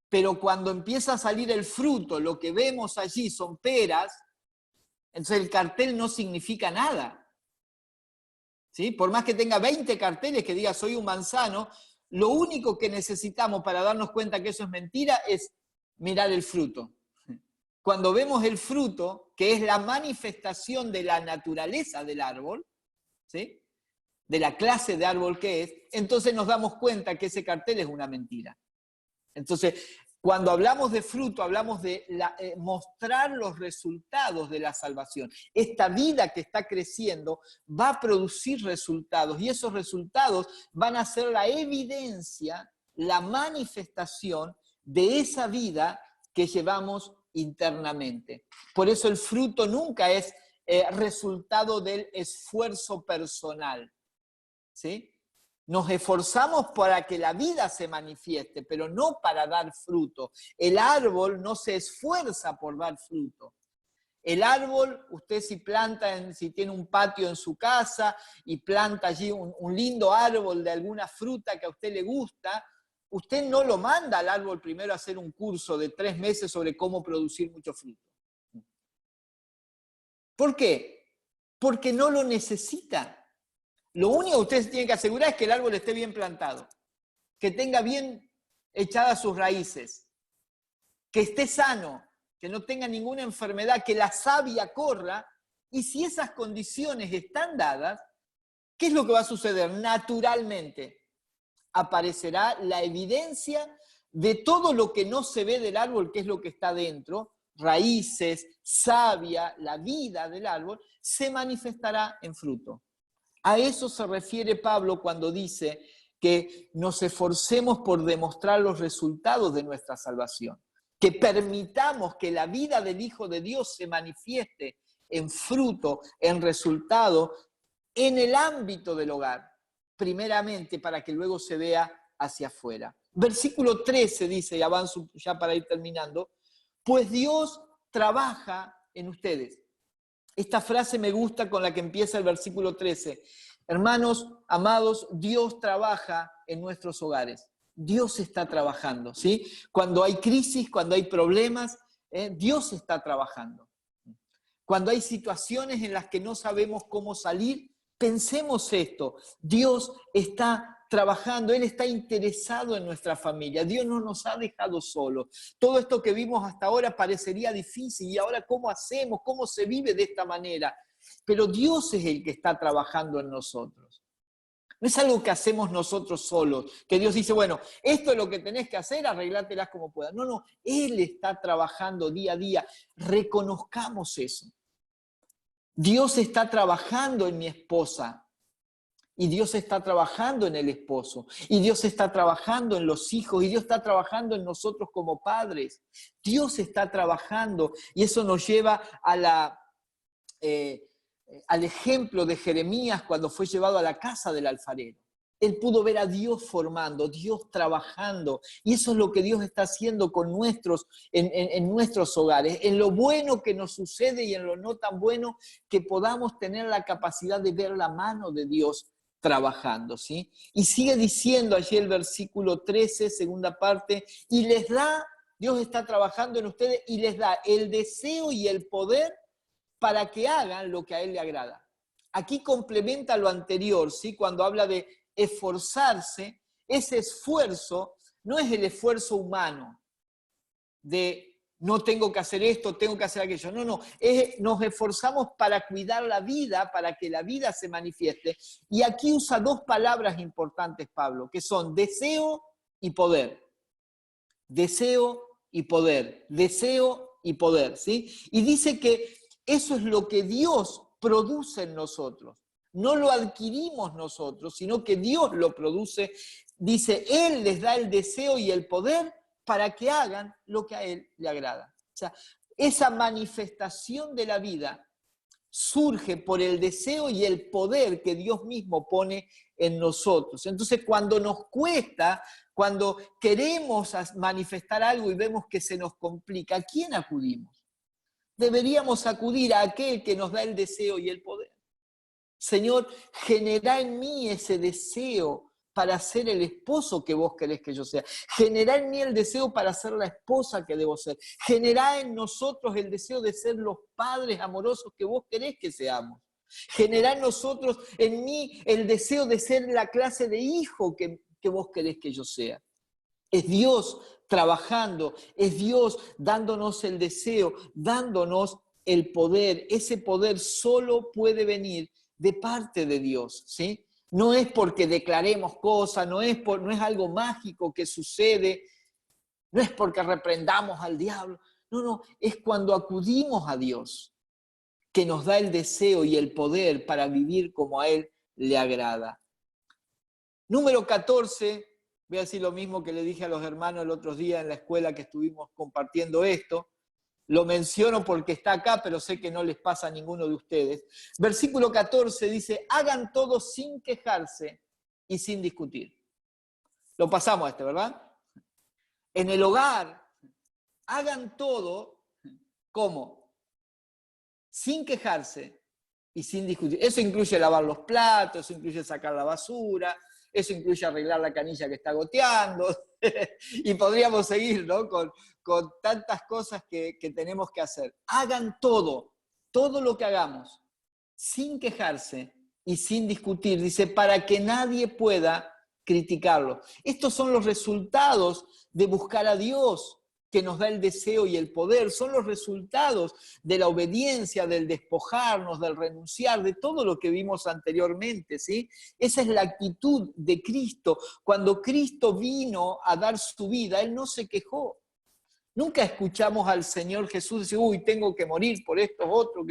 Pero cuando empieza a salir el fruto, lo que vemos allí son peras, entonces el cartel no significa nada, ¿sí? Por más que tenga 20 carteles que diga soy un manzano, lo único que necesitamos para darnos cuenta que eso es mentira es mirar el fruto. Cuando vemos el fruto, que es la manifestación de la naturaleza del árbol, ¿sí? De la clase de árbol que es, entonces nos damos cuenta que ese cartel es una mentira. Entonces, cuando hablamos de fruto, hablamos de mostrar los resultados de la salvación. Esta vida que está creciendo va a producir resultados y esos resultados van a ser la evidencia, la manifestación de esa vida que llevamos internamente. Por eso el fruto nunca es resultado del esfuerzo personal, ¿sí? Nos esforzamos para que la vida se manifieste, pero no para dar fruto. El árbol no se esfuerza por dar fruto. El árbol, usted si tiene un patio en su casa y planta allí un lindo árbol de alguna fruta que a usted le gusta, usted no lo manda al árbol primero a hacer un curso de 3 meses sobre cómo producir mucho fruto. ¿Por qué? Porque no lo necesita. Lo único que usted tiene que asegurar es que el árbol esté bien plantado, que tenga bien echadas sus raíces, que esté sano, que no tenga ninguna enfermedad, que la savia corra, y si esas condiciones están dadas, ¿qué es lo que va a suceder? Naturalmente aparecerá la evidencia de todo lo que no se ve del árbol, que es lo que está dentro, raíces, savia, la vida del árbol, se manifestará en fruto. A eso se refiere Pablo cuando dice que nos esforcemos por demostrar los resultados de nuestra salvación, que permitamos que la vida del Hijo de Dios se manifieste en fruto, en resultado, en el ámbito del hogar, primeramente para que luego se vea hacia afuera. Versículo 13 dice, y avanzo ya para ir terminando, pues Dios trabaja en ustedes. Esta frase me gusta con la que empieza el versículo 13. Hermanos, amados, Dios trabaja en nuestros hogares. Dios está trabajando, ¿sí? Cuando hay crisis, cuando hay problemas, Dios está trabajando. Cuando hay situaciones en las que no sabemos cómo salir, pensemos esto. Dios está trabajando, Él está interesado en nuestra familia. Dios no nos ha dejado solos. Todo esto que vimos hasta ahora parecería difícil. ¿Y ahora cómo hacemos? ¿Cómo se vive de esta manera? Pero Dios es el que está trabajando en nosotros. No es algo que hacemos nosotros solos, que Dios dice, bueno, esto es lo que tenés que hacer, arreglátelas como puedas. No, no, Él está trabajando día a día. Reconozcamos eso. Dios está trabajando en mi esposa. Y Dios está trabajando en el esposo, y Dios está trabajando en los hijos, y Dios está trabajando en nosotros como padres. Dios está trabajando, y eso nos lleva a al ejemplo de Jeremías cuando fue llevado a la casa del alfarero. Él pudo ver a Dios formando, Dios trabajando, y eso es lo que Dios está haciendo con en nuestros hogares, en lo bueno que nos sucede y en lo no tan bueno, que podamos tener la capacidad de ver la mano de Dios trabajando, ¿sí? Y sigue diciendo allí el versículo 13, segunda parte, y les da, Dios está trabajando en ustedes y les da el deseo y el poder para que hagan lo que a Él le agrada. Aquí complementa lo anterior, ¿sí? Cuando habla de esforzarse, ese esfuerzo no es el esfuerzo humano de no tengo que hacer esto, tengo que hacer aquello. No, no, nos esforzamos para cuidar la vida, para que la vida se manifieste. Y aquí usa 2 palabras importantes, Pablo, que son deseo y poder. Deseo y poder. Deseo y poder, ¿sí? Y dice que eso es lo que Dios produce en nosotros. No lo adquirimos nosotros, sino que Dios lo produce. Dice, Él les da el deseo y el poder para que hagan lo que a Él le agrada. O sea, esa manifestación de la vida surge por el deseo y el poder que Dios mismo pone en nosotros. Entonces, cuando nos cuesta, cuando queremos manifestar algo y vemos que se nos complica, ¿a quién acudimos? Deberíamos acudir a aquel que nos da el deseo y el poder. Señor, genera en mí ese deseo para ser el esposo que vos querés que yo sea. Generá en mí el deseo para ser la esposa que debo ser. Generá en nosotros el deseo de ser los padres amorosos que vos querés que seamos. Generá en nosotros, en mí, el deseo de ser la clase de hijo que vos querés que yo sea. Es Dios trabajando, es Dios dándonos el deseo, dándonos el poder. Ese poder solo puede venir de parte de Dios, ¿sí? No es porque declaremos cosas, no es algo mágico que sucede, no es porque reprendamos al diablo, no, es cuando acudimos a Dios que nos da el deseo y el poder para vivir como a Él le agrada. Número 14, voy a decir lo mismo que le dije a los hermanos el otro día en la escuela que estuvimos compartiendo esto. Lo menciono porque está acá, pero sé que no les pasa a ninguno de ustedes. Versículo 14 dice, hagan todo sin quejarse y sin discutir. Lo pasamos a este, ¿verdad? En el hogar, hagan todo, ¿cómo? Sin quejarse y sin discutir. Eso incluye lavar los platos, eso incluye sacar la basura, eso incluye arreglar la canilla que está goteando, y podríamos seguir, ¿no? Con tantas cosas que tenemos que hacer. Hagan todo lo que hagamos, sin quejarse y sin discutir, dice, para que nadie pueda criticarlo. Estos son los resultados de buscar a Dios, que nos da el deseo y el poder, son los resultados de la obediencia, del despojarnos, del renunciar, de todo lo que vimos anteriormente, ¿sí? Esa es la actitud de Cristo. Cuando Cristo vino a dar su vida, Él no se quejó. Nunca escuchamos al Señor Jesús decir, uy, tengo que morir por esto, otro.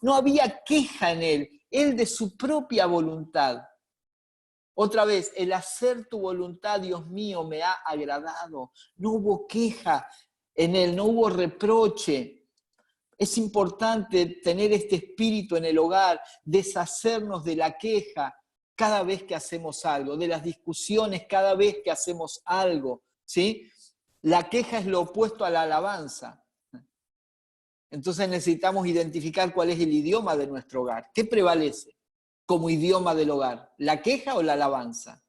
No había queja en Él. Él de su propia voluntad. Otra vez, el hacer tu voluntad, Dios mío, me ha agradado. No hubo queja en Él, no hubo reproche. Es importante tener este espíritu en el hogar, deshacernos de la queja cada vez que hacemos algo, de las discusiones cada vez que hacemos algo, ¿sí? La queja es lo opuesto a la alabanza. Entonces necesitamos identificar cuál es el idioma de nuestro hogar. ¿Qué prevalece como idioma del hogar? ¿La queja o la alabanza?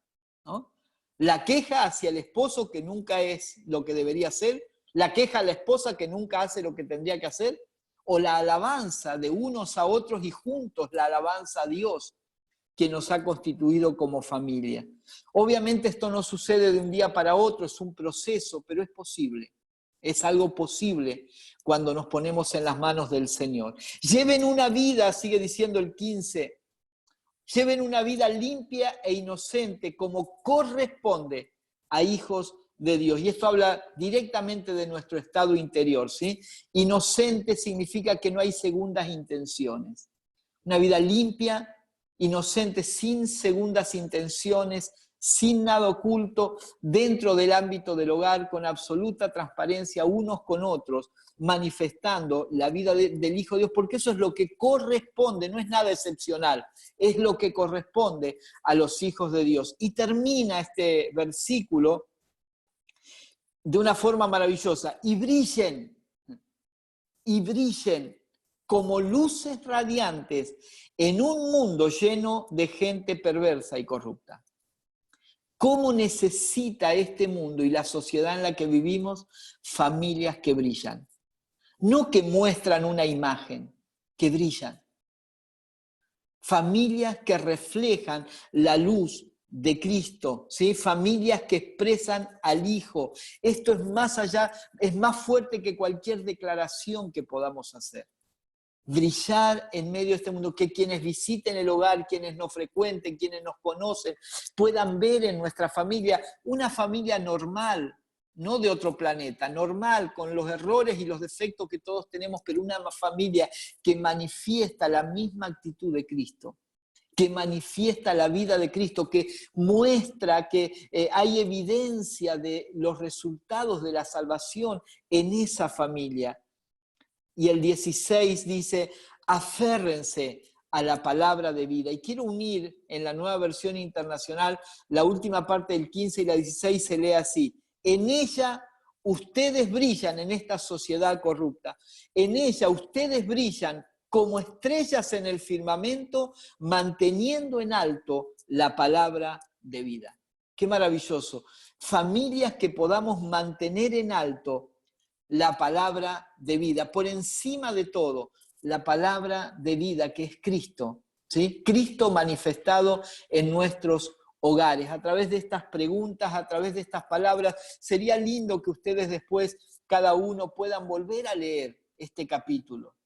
¿No? La queja hacia el esposo que nunca es lo que debería ser, la queja a la esposa que nunca hace lo que tendría que hacer, o la alabanza de unos a otros y juntos la alabanza a Dios que nos ha constituido como familia. Obviamente esto no sucede de un día para otro, es un proceso, pero es posible. Es algo posible cuando nos ponemos en las manos del Señor. Lleven una vida, sigue diciendo el 15, lleven una vida limpia e inocente como corresponde a hijos de Dios. Y esto habla directamente de nuestro estado interior, ¿sí? Inocente significa que no hay segundas intenciones. Una vida limpia, inocente, sin segundas intenciones, sin nada oculto, dentro del ámbito del hogar, con absoluta transparencia unos con otros, manifestando la vida del Hijo de Dios, porque eso es lo que corresponde, no es nada excepcional, es lo que corresponde a los hijos de Dios. Y termina este versículo de una forma maravillosa, y brillen como luces radiantes en un mundo lleno de gente perversa y corrupta. ¿Cómo necesita este mundo y la sociedad en la que vivimos familias que brillan? No que muestran una imagen, que brillan. Familias que reflejan la luz de Cristo, ¿sí? Familias que expresan al Hijo. Esto es más allá, es más fuerte que cualquier declaración que podamos hacer. Brillar en medio de este mundo, que quienes visiten el hogar, quienes nos frecuenten, quienes nos conocen, puedan ver en nuestra familia una familia normal, no de otro planeta, normal, con los errores y los defectos que todos tenemos, pero una familia que manifiesta la misma actitud de Cristo, que manifiesta la vida de Cristo, que muestra que hay evidencia de los resultados de la salvación en esa familia. Y el 16 dice, aférrense a la palabra de vida. Y quiero unir en la Nueva Versión Internacional, la última parte del 15 y la 16 se lee así. En ella ustedes brillan en esta sociedad corrupta. En ella ustedes brillan como estrellas en el firmamento, manteniendo en alto la palabra de vida. Qué maravilloso. Familias que podamos mantener en alto la palabra de vida, por encima de todo, la palabra de vida que es Cristo, ¿sí? Cristo manifestado en nuestros hogares. A través de estas preguntas, a través de estas palabras, sería lindo que ustedes después, cada uno, puedan volver a leer este capítulo.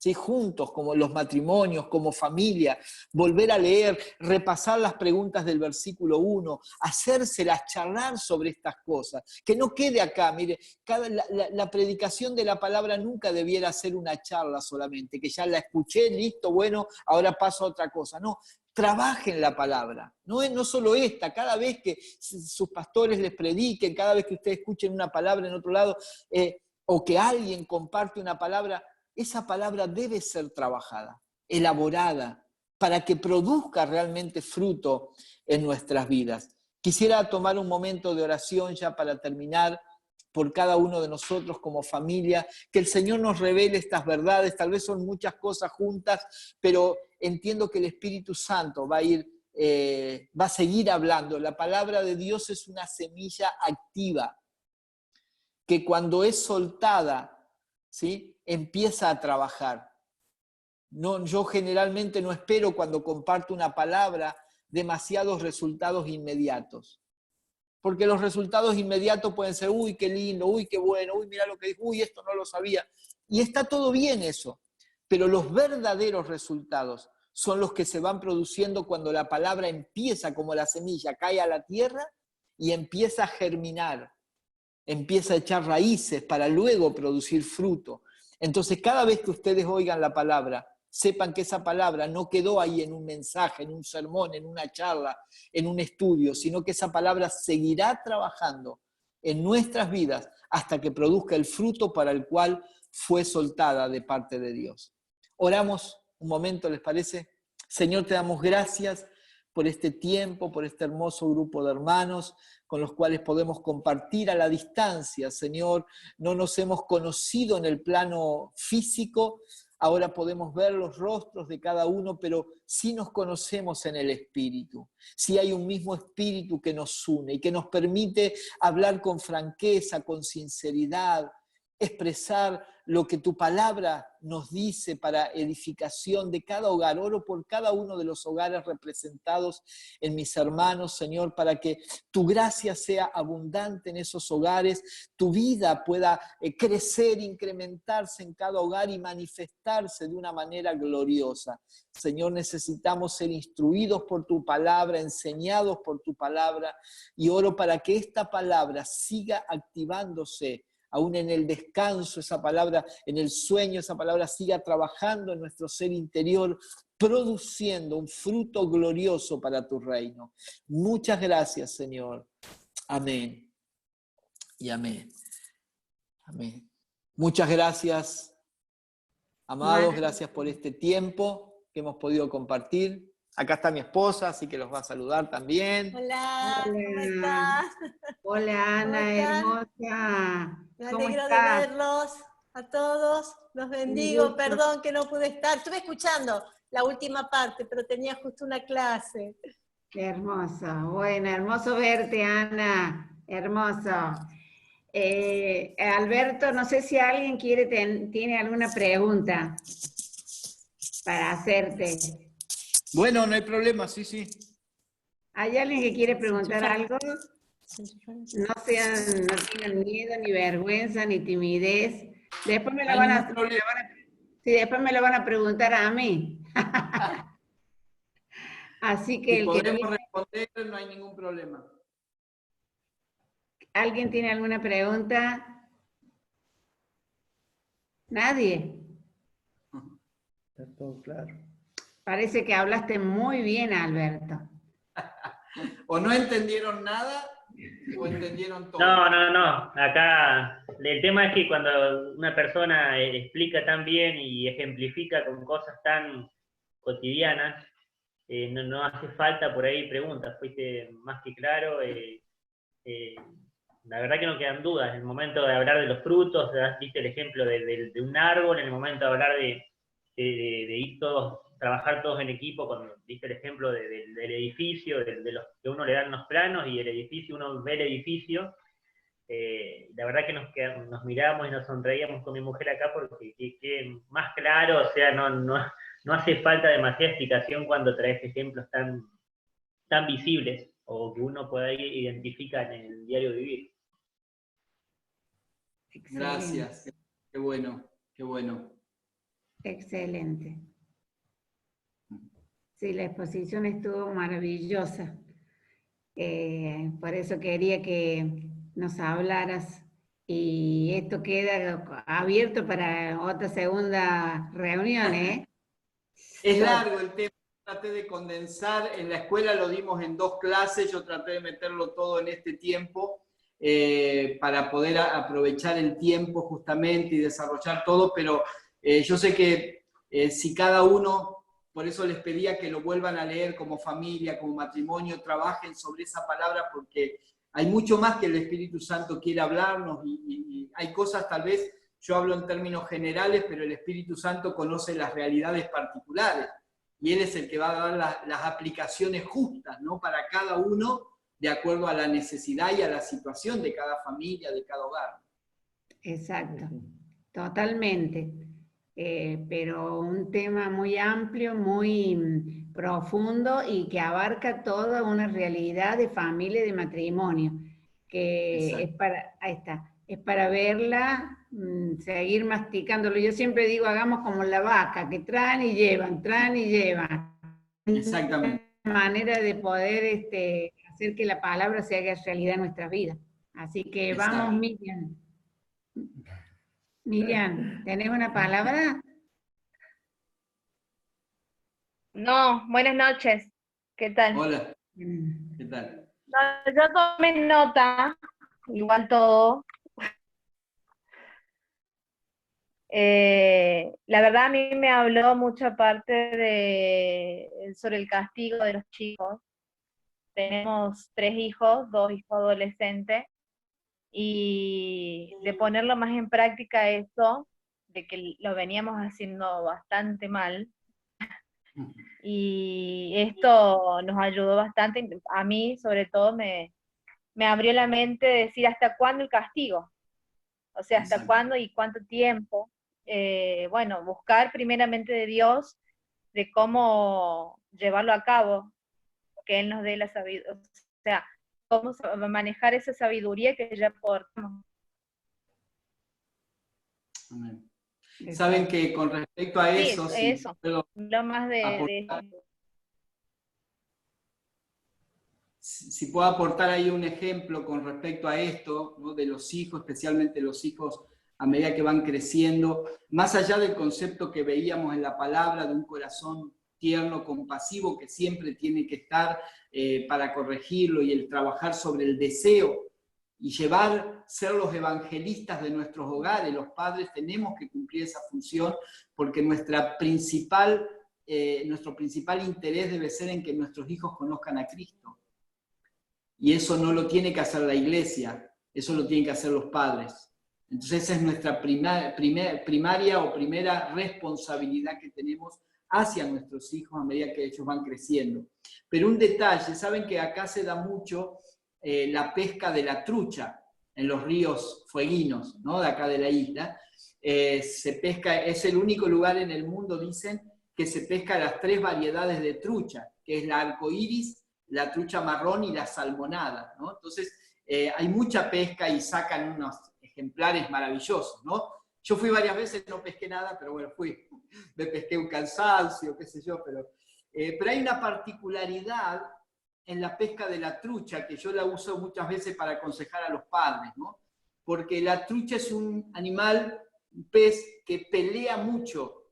¿Sí? Juntos, como los matrimonios, como familia, volver a leer, repasar las preguntas del versículo 1, hacérselas, charlar sobre estas cosas, que no quede acá, mire, la predicación de la palabra nunca debiera ser una charla solamente, que ya la escuché, listo, bueno, ahora paso a otra cosa, no, trabajen la palabra, no solo esta, cada vez que sus pastores les prediquen, cada vez que ustedes escuchen una palabra en otro lado, o que alguien comparte una palabra, esa palabra debe ser trabajada, elaborada, para que produzca realmente fruto en nuestras vidas. Quisiera tomar un momento de oración ya para terminar por cada uno de nosotros como familia, que el Señor nos revele estas verdades, tal vez son muchas cosas juntas, pero entiendo que el Espíritu Santo va a seguir hablando. La palabra de Dios es una semilla activa, que cuando es soltada, ¿sí?, empieza a trabajar. No, yo generalmente no espero cuando comparto una palabra demasiados resultados inmediatos. Porque los resultados inmediatos pueden ser, uy, qué lindo, uy, qué bueno, uy, mira lo que dijo, uy, esto no lo sabía. Y está todo bien eso. Pero los verdaderos resultados son los que se van produciendo cuando la palabra empieza como la semilla, cae a la tierra y empieza a germinar, empieza a echar raíces para luego producir fruto. Entonces, cada vez que ustedes oigan la palabra, sepan que esa palabra no quedó ahí en un mensaje, en un sermón, en una charla, en un estudio, sino que esa palabra seguirá trabajando en nuestras vidas hasta que produzca el fruto para el cual fue soltada de parte de Dios. Oramos un momento, ¿les parece? Señor, te damos gracias por este tiempo, por este hermoso grupo de hermanos con los cuales podemos compartir a la distancia. Señor, no nos hemos conocido en el plano físico, ahora podemos ver los rostros de cada uno, pero sí nos conocemos en el Espíritu. Sí hay un mismo Espíritu que nos une y que nos permite hablar con franqueza, con sinceridad, expresar lo que tu palabra nos dice para edificación de cada hogar. Oro por cada uno de los hogares representados en mis hermanos, Señor, para que tu gracia sea abundante en esos hogares, tu vida pueda crecer, incrementarse en cada hogar y manifestarse de una manera gloriosa. Señor, necesitamos ser instruidos por tu palabra, enseñados por tu palabra, y oro para que esta palabra siga activándose aún en el descanso, esa palabra, en el sueño, esa palabra siga trabajando en nuestro ser interior, produciendo un fruto glorioso para tu reino. Muchas gracias, Señor. Amén. Y amén. Amén. Muchas gracias, amados, gracias por este tiempo que hemos podido compartir. Acá está mi esposa, así que los va a saludar también. Hola, ¿cómo Hola. estás? Hola, Ana, ¿Cómo están? hermosa. Me ¿Cómo alegro de estás? verlos a todos. Los Un bendigo. gusto. Perdón que no pude estar. Estuve escuchando la última parte, pero tenía justo una clase. Hermoso. Bueno, hermoso verte, Ana. Hermoso. Alberto, no sé si alguien tiene alguna pregunta para hacerte. Bueno, no hay problema, sí. ¿Hay alguien que quiere preguntar algo? No tengan miedo, ni vergüenza, ni timidez. Después me No lo hay van ningún a, problema. sí, después me lo van a preguntar a mí. Así que Si el que podemos responder, no hay ningún problema. ¿Alguien tiene alguna pregunta? ¿Nadie? Está todo claro. Parece que hablaste muy bien, Alberto. ¿O no entendieron nada o entendieron todo? No. Acá el tema es que cuando una persona explica tan bien y ejemplifica con cosas tan cotidianas, no hace falta por ahí preguntas. Fuiste más que claro. La verdad que no quedan dudas. En el momento de hablar de los frutos, diste el ejemplo de un árbol. En el momento de hablar de ir todos, trabajar todos en equipo, cuando diste el ejemplo del edificio, de los que uno le dan los planos y el edificio, uno ve el edificio. La verdad que nos miramos y nos sonreíamos con mi mujer acá porque que más claro, o sea, no hace falta demasiada explicación cuando traes ejemplos tan visibles o que uno pueda identificar en el diario vivir. Excelente. Gracias, qué bueno, qué bueno. Excelente. Sí, la exposición estuvo maravillosa. Por eso quería que nos hablaras. Y esto queda abierto para otra segunda reunión, ¿eh? Es largo el tema, traté de condensar, en la escuela lo dimos en 2 clases, yo traté de meterlo todo en este tiempo para poder aprovechar el tiempo justamente y desarrollar todo, pero yo sé que si cada uno, por eso les pedía que lo vuelvan a leer como familia, como matrimonio, trabajen sobre esa palabra porque hay mucho más que el Espíritu Santo quiere hablarnos y hay cosas tal vez. Yo hablo en términos generales, pero el Espíritu Santo conoce las realidades particulares y Él es el que va a dar las aplicaciones justas, ¿no? Para cada uno, de acuerdo a la necesidad y a la situación de cada familia, de cada hogar. Exacto, totalmente. Pero un tema muy amplio, muy profundo y que abarca toda una realidad de familia y de matrimonio, que es para, ahí está, es para verla, seguir masticándolo. Yo siempre digo, hagamos como la vaca, que traen y llevan, traen y llevan. Exactamente. Una manera de poder hacer que la palabra se haga realidad en nuestras vidas. Así que vamos, Miriam. Miriam, ¿tenés una palabra? No, buenas noches. ¿Qué tal? Hola, ¿qué tal? No, yo tomé nota, igual todo. La verdad a mí me habló mucha parte sobre el castigo de los chicos. Tenemos 3 hijos, 2 hijos adolescentes, y de ponerlo más en práctica eso, de que lo veníamos haciendo bastante mal, y esto nos ayudó bastante, a mí sobre todo me abrió la mente de decir hasta cuándo el castigo, o sea, hasta cuándo y cuánto tiempo. Bueno, buscar primeramente de Dios, de cómo llevarlo a cabo, que Él nos dé la sabiduría, o sea, cómo manejar esa sabiduría que ya aportamos. Amén. Saben que con respecto a eso, sí, eso, lo más si puedo aportar ahí un ejemplo con respecto a esto, ¿no? De los hijos, especialmente los hijos a medida que van creciendo, más allá del concepto que veíamos en la palabra de un corazón tierno, compasivo, que siempre tiene que estar para corregirlo, y el trabajar sobre el deseo y ser los evangelistas de nuestros hogares. Los padres tenemos que cumplir esa función porque nuestro principal interés debe ser en que nuestros hijos conozcan a Cristo. Y eso no lo tiene que hacer la iglesia, eso lo tienen que hacer los padres. Entonces esa es nuestra primaria o primera responsabilidad que tenemos hacia nuestros hijos a medida que ellos van creciendo. Pero un detalle, saben que acá se da mucho la pesca de la trucha en los ríos fueguinos, ¿no? De acá de la isla. Se pesca, es el único lugar en el mundo, dicen, que se pesca las 3 variedades de trucha, que es la arcoíris, la trucha marrón y la salmonada, ¿no? Entonces, hay mucha pesca y sacan unos ejemplares maravillosos, ¿no? Yo fui varias veces, no pesqué nada, pero bueno, me pesqué un cansancio, qué sé yo, pero hay una particularidad en la pesca de la trucha, que yo la uso muchas veces para aconsejar a los padres, ¿no? Porque la trucha es un animal, un pez que pelea mucho,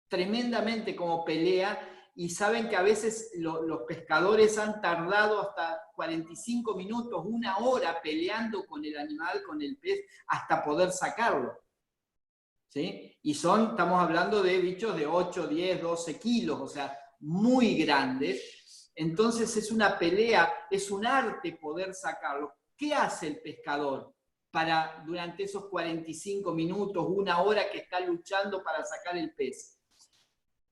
tremendamente como pelea, y saben que a veces los pescadores han tardado hasta 45 minutos, 1 hora peleando con el animal, con el pez, hasta poder sacarlo. ¿Sí? Y estamos hablando de bichos de 8, 10, 12 kilos, o sea, muy grandes. Entonces es una pelea, es un arte poder sacarlo. ¿Qué hace el pescador para durante esos 45 minutos, 1 hora que está luchando para sacar el pez?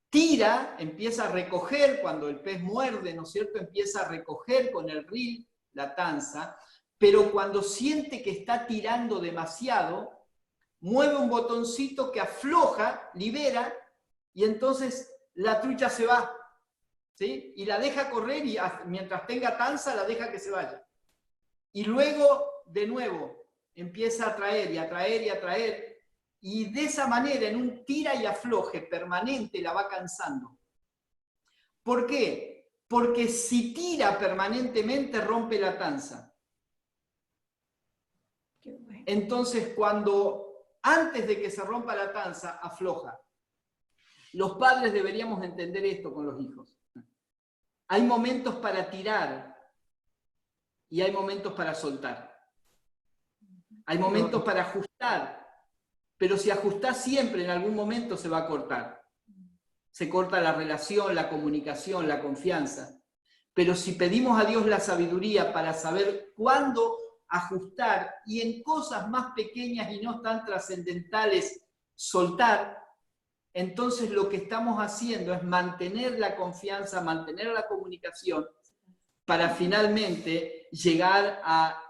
Tira, empieza a recoger, cuando el pez muerde, ¿no es cierto? Empieza a recoger con el reel la tanza, pero cuando siente que está tirando demasiado, mueve un botoncito que afloja, libera, y entonces la trucha se va, ¿sí? Y la deja correr, y mientras tenga tanza la deja que se vaya. Y luego, de nuevo, empieza a atraer y atraer y atraer, y de esa manera, en un tira y afloje permanente, la va cansando. ¿Por qué? Porque si tira permanentemente, rompe la tanza. Entonces, antes de que se rompa la tanza, afloja. Los padres deberíamos entender esto con los hijos. Hay momentos para tirar y hay momentos para soltar. Hay momentos para ajustar. Pero si ajustás siempre, en algún momento se va a cortar. Se corta la relación, la comunicación, la confianza. Pero si pedimos a Dios la sabiduría para saber cuándo ajustar y en cosas más pequeñas y no tan trascendentales soltar, entonces lo que estamos haciendo es mantener la confianza, mantener la comunicación para finalmente llegar a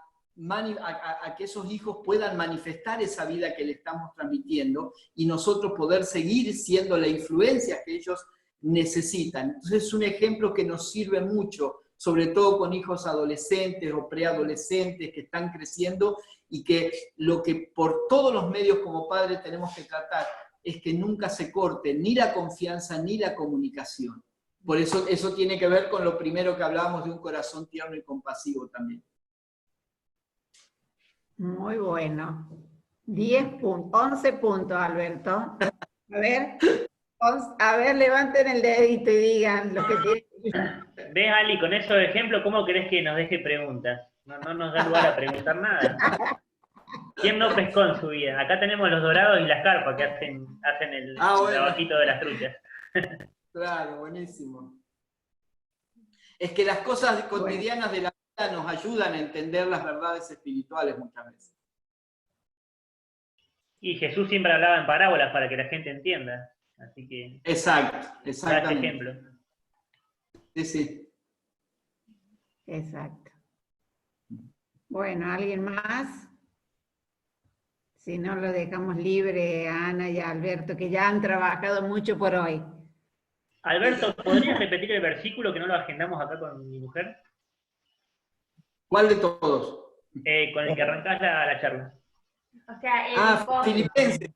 que esos hijos puedan manifestar esa vida que le estamos transmitiendo y nosotros poder seguir siendo la influencia que ellos necesitan. Entonces es un ejemplo que nos sirve mucho, sobre todo con hijos adolescentes o preadolescentes que están creciendo, y que lo que por todos los medios como padres tenemos que tratar es que nunca se corte ni la confianza ni la comunicación. Por eso tiene que ver con lo primero que hablábamos de un corazón tierno y compasivo también. Muy bueno. 11 puntos, Alberto. A ver, levanten el dedito y digan lo que tienen. ¿Ves, Ali, con esos ejemplos, cómo querés que nos deje preguntas? No nos da lugar a preguntar nada. ¿Quién no pescó en su vida? Acá tenemos los dorados y las carpas que hacen el trabajito de las truchas. Claro, buenísimo. Es que las cosas cotidianas de la vida nos ayudan a entender las verdades espirituales muchas veces. Y Jesús siempre hablaba en parábolas para que la gente entienda. Así que... Exactamente. Este ejemplo. Sí, sí. Exacto. Bueno, ¿alguien más? Si no, lo dejamos libre a Ana y a Alberto, que ya han trabajado mucho por hoy. Alberto, ¿podrías repetir el versículo que no lo agendamos acá con mi mujer? ¿Cuál de todos? Con el que arrancás la charla. O sea, Filipenses.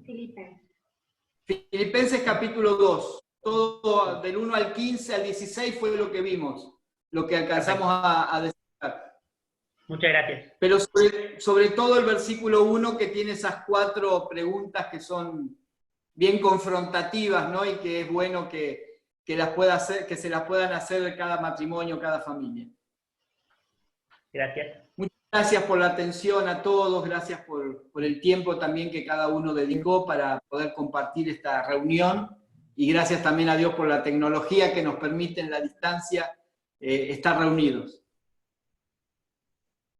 Filipenses. Filipenses capítulo 2. Todo del 1 al 15 al 16 fue lo que vimos, lo que alcanzamos a descifrar. Muchas gracias. Pero sobre todo el versículo 1, que tiene esas 4 preguntas que son bien confrontativas, ¿no? Y que es bueno que se las puedan hacer cada matrimonio, cada familia. Gracias. Muchas gracias por la atención a todos, gracias por el tiempo también que cada uno dedicó para poder compartir esta reunión, y gracias también a Dios por la tecnología que nos permite en la distancia estar reunidos.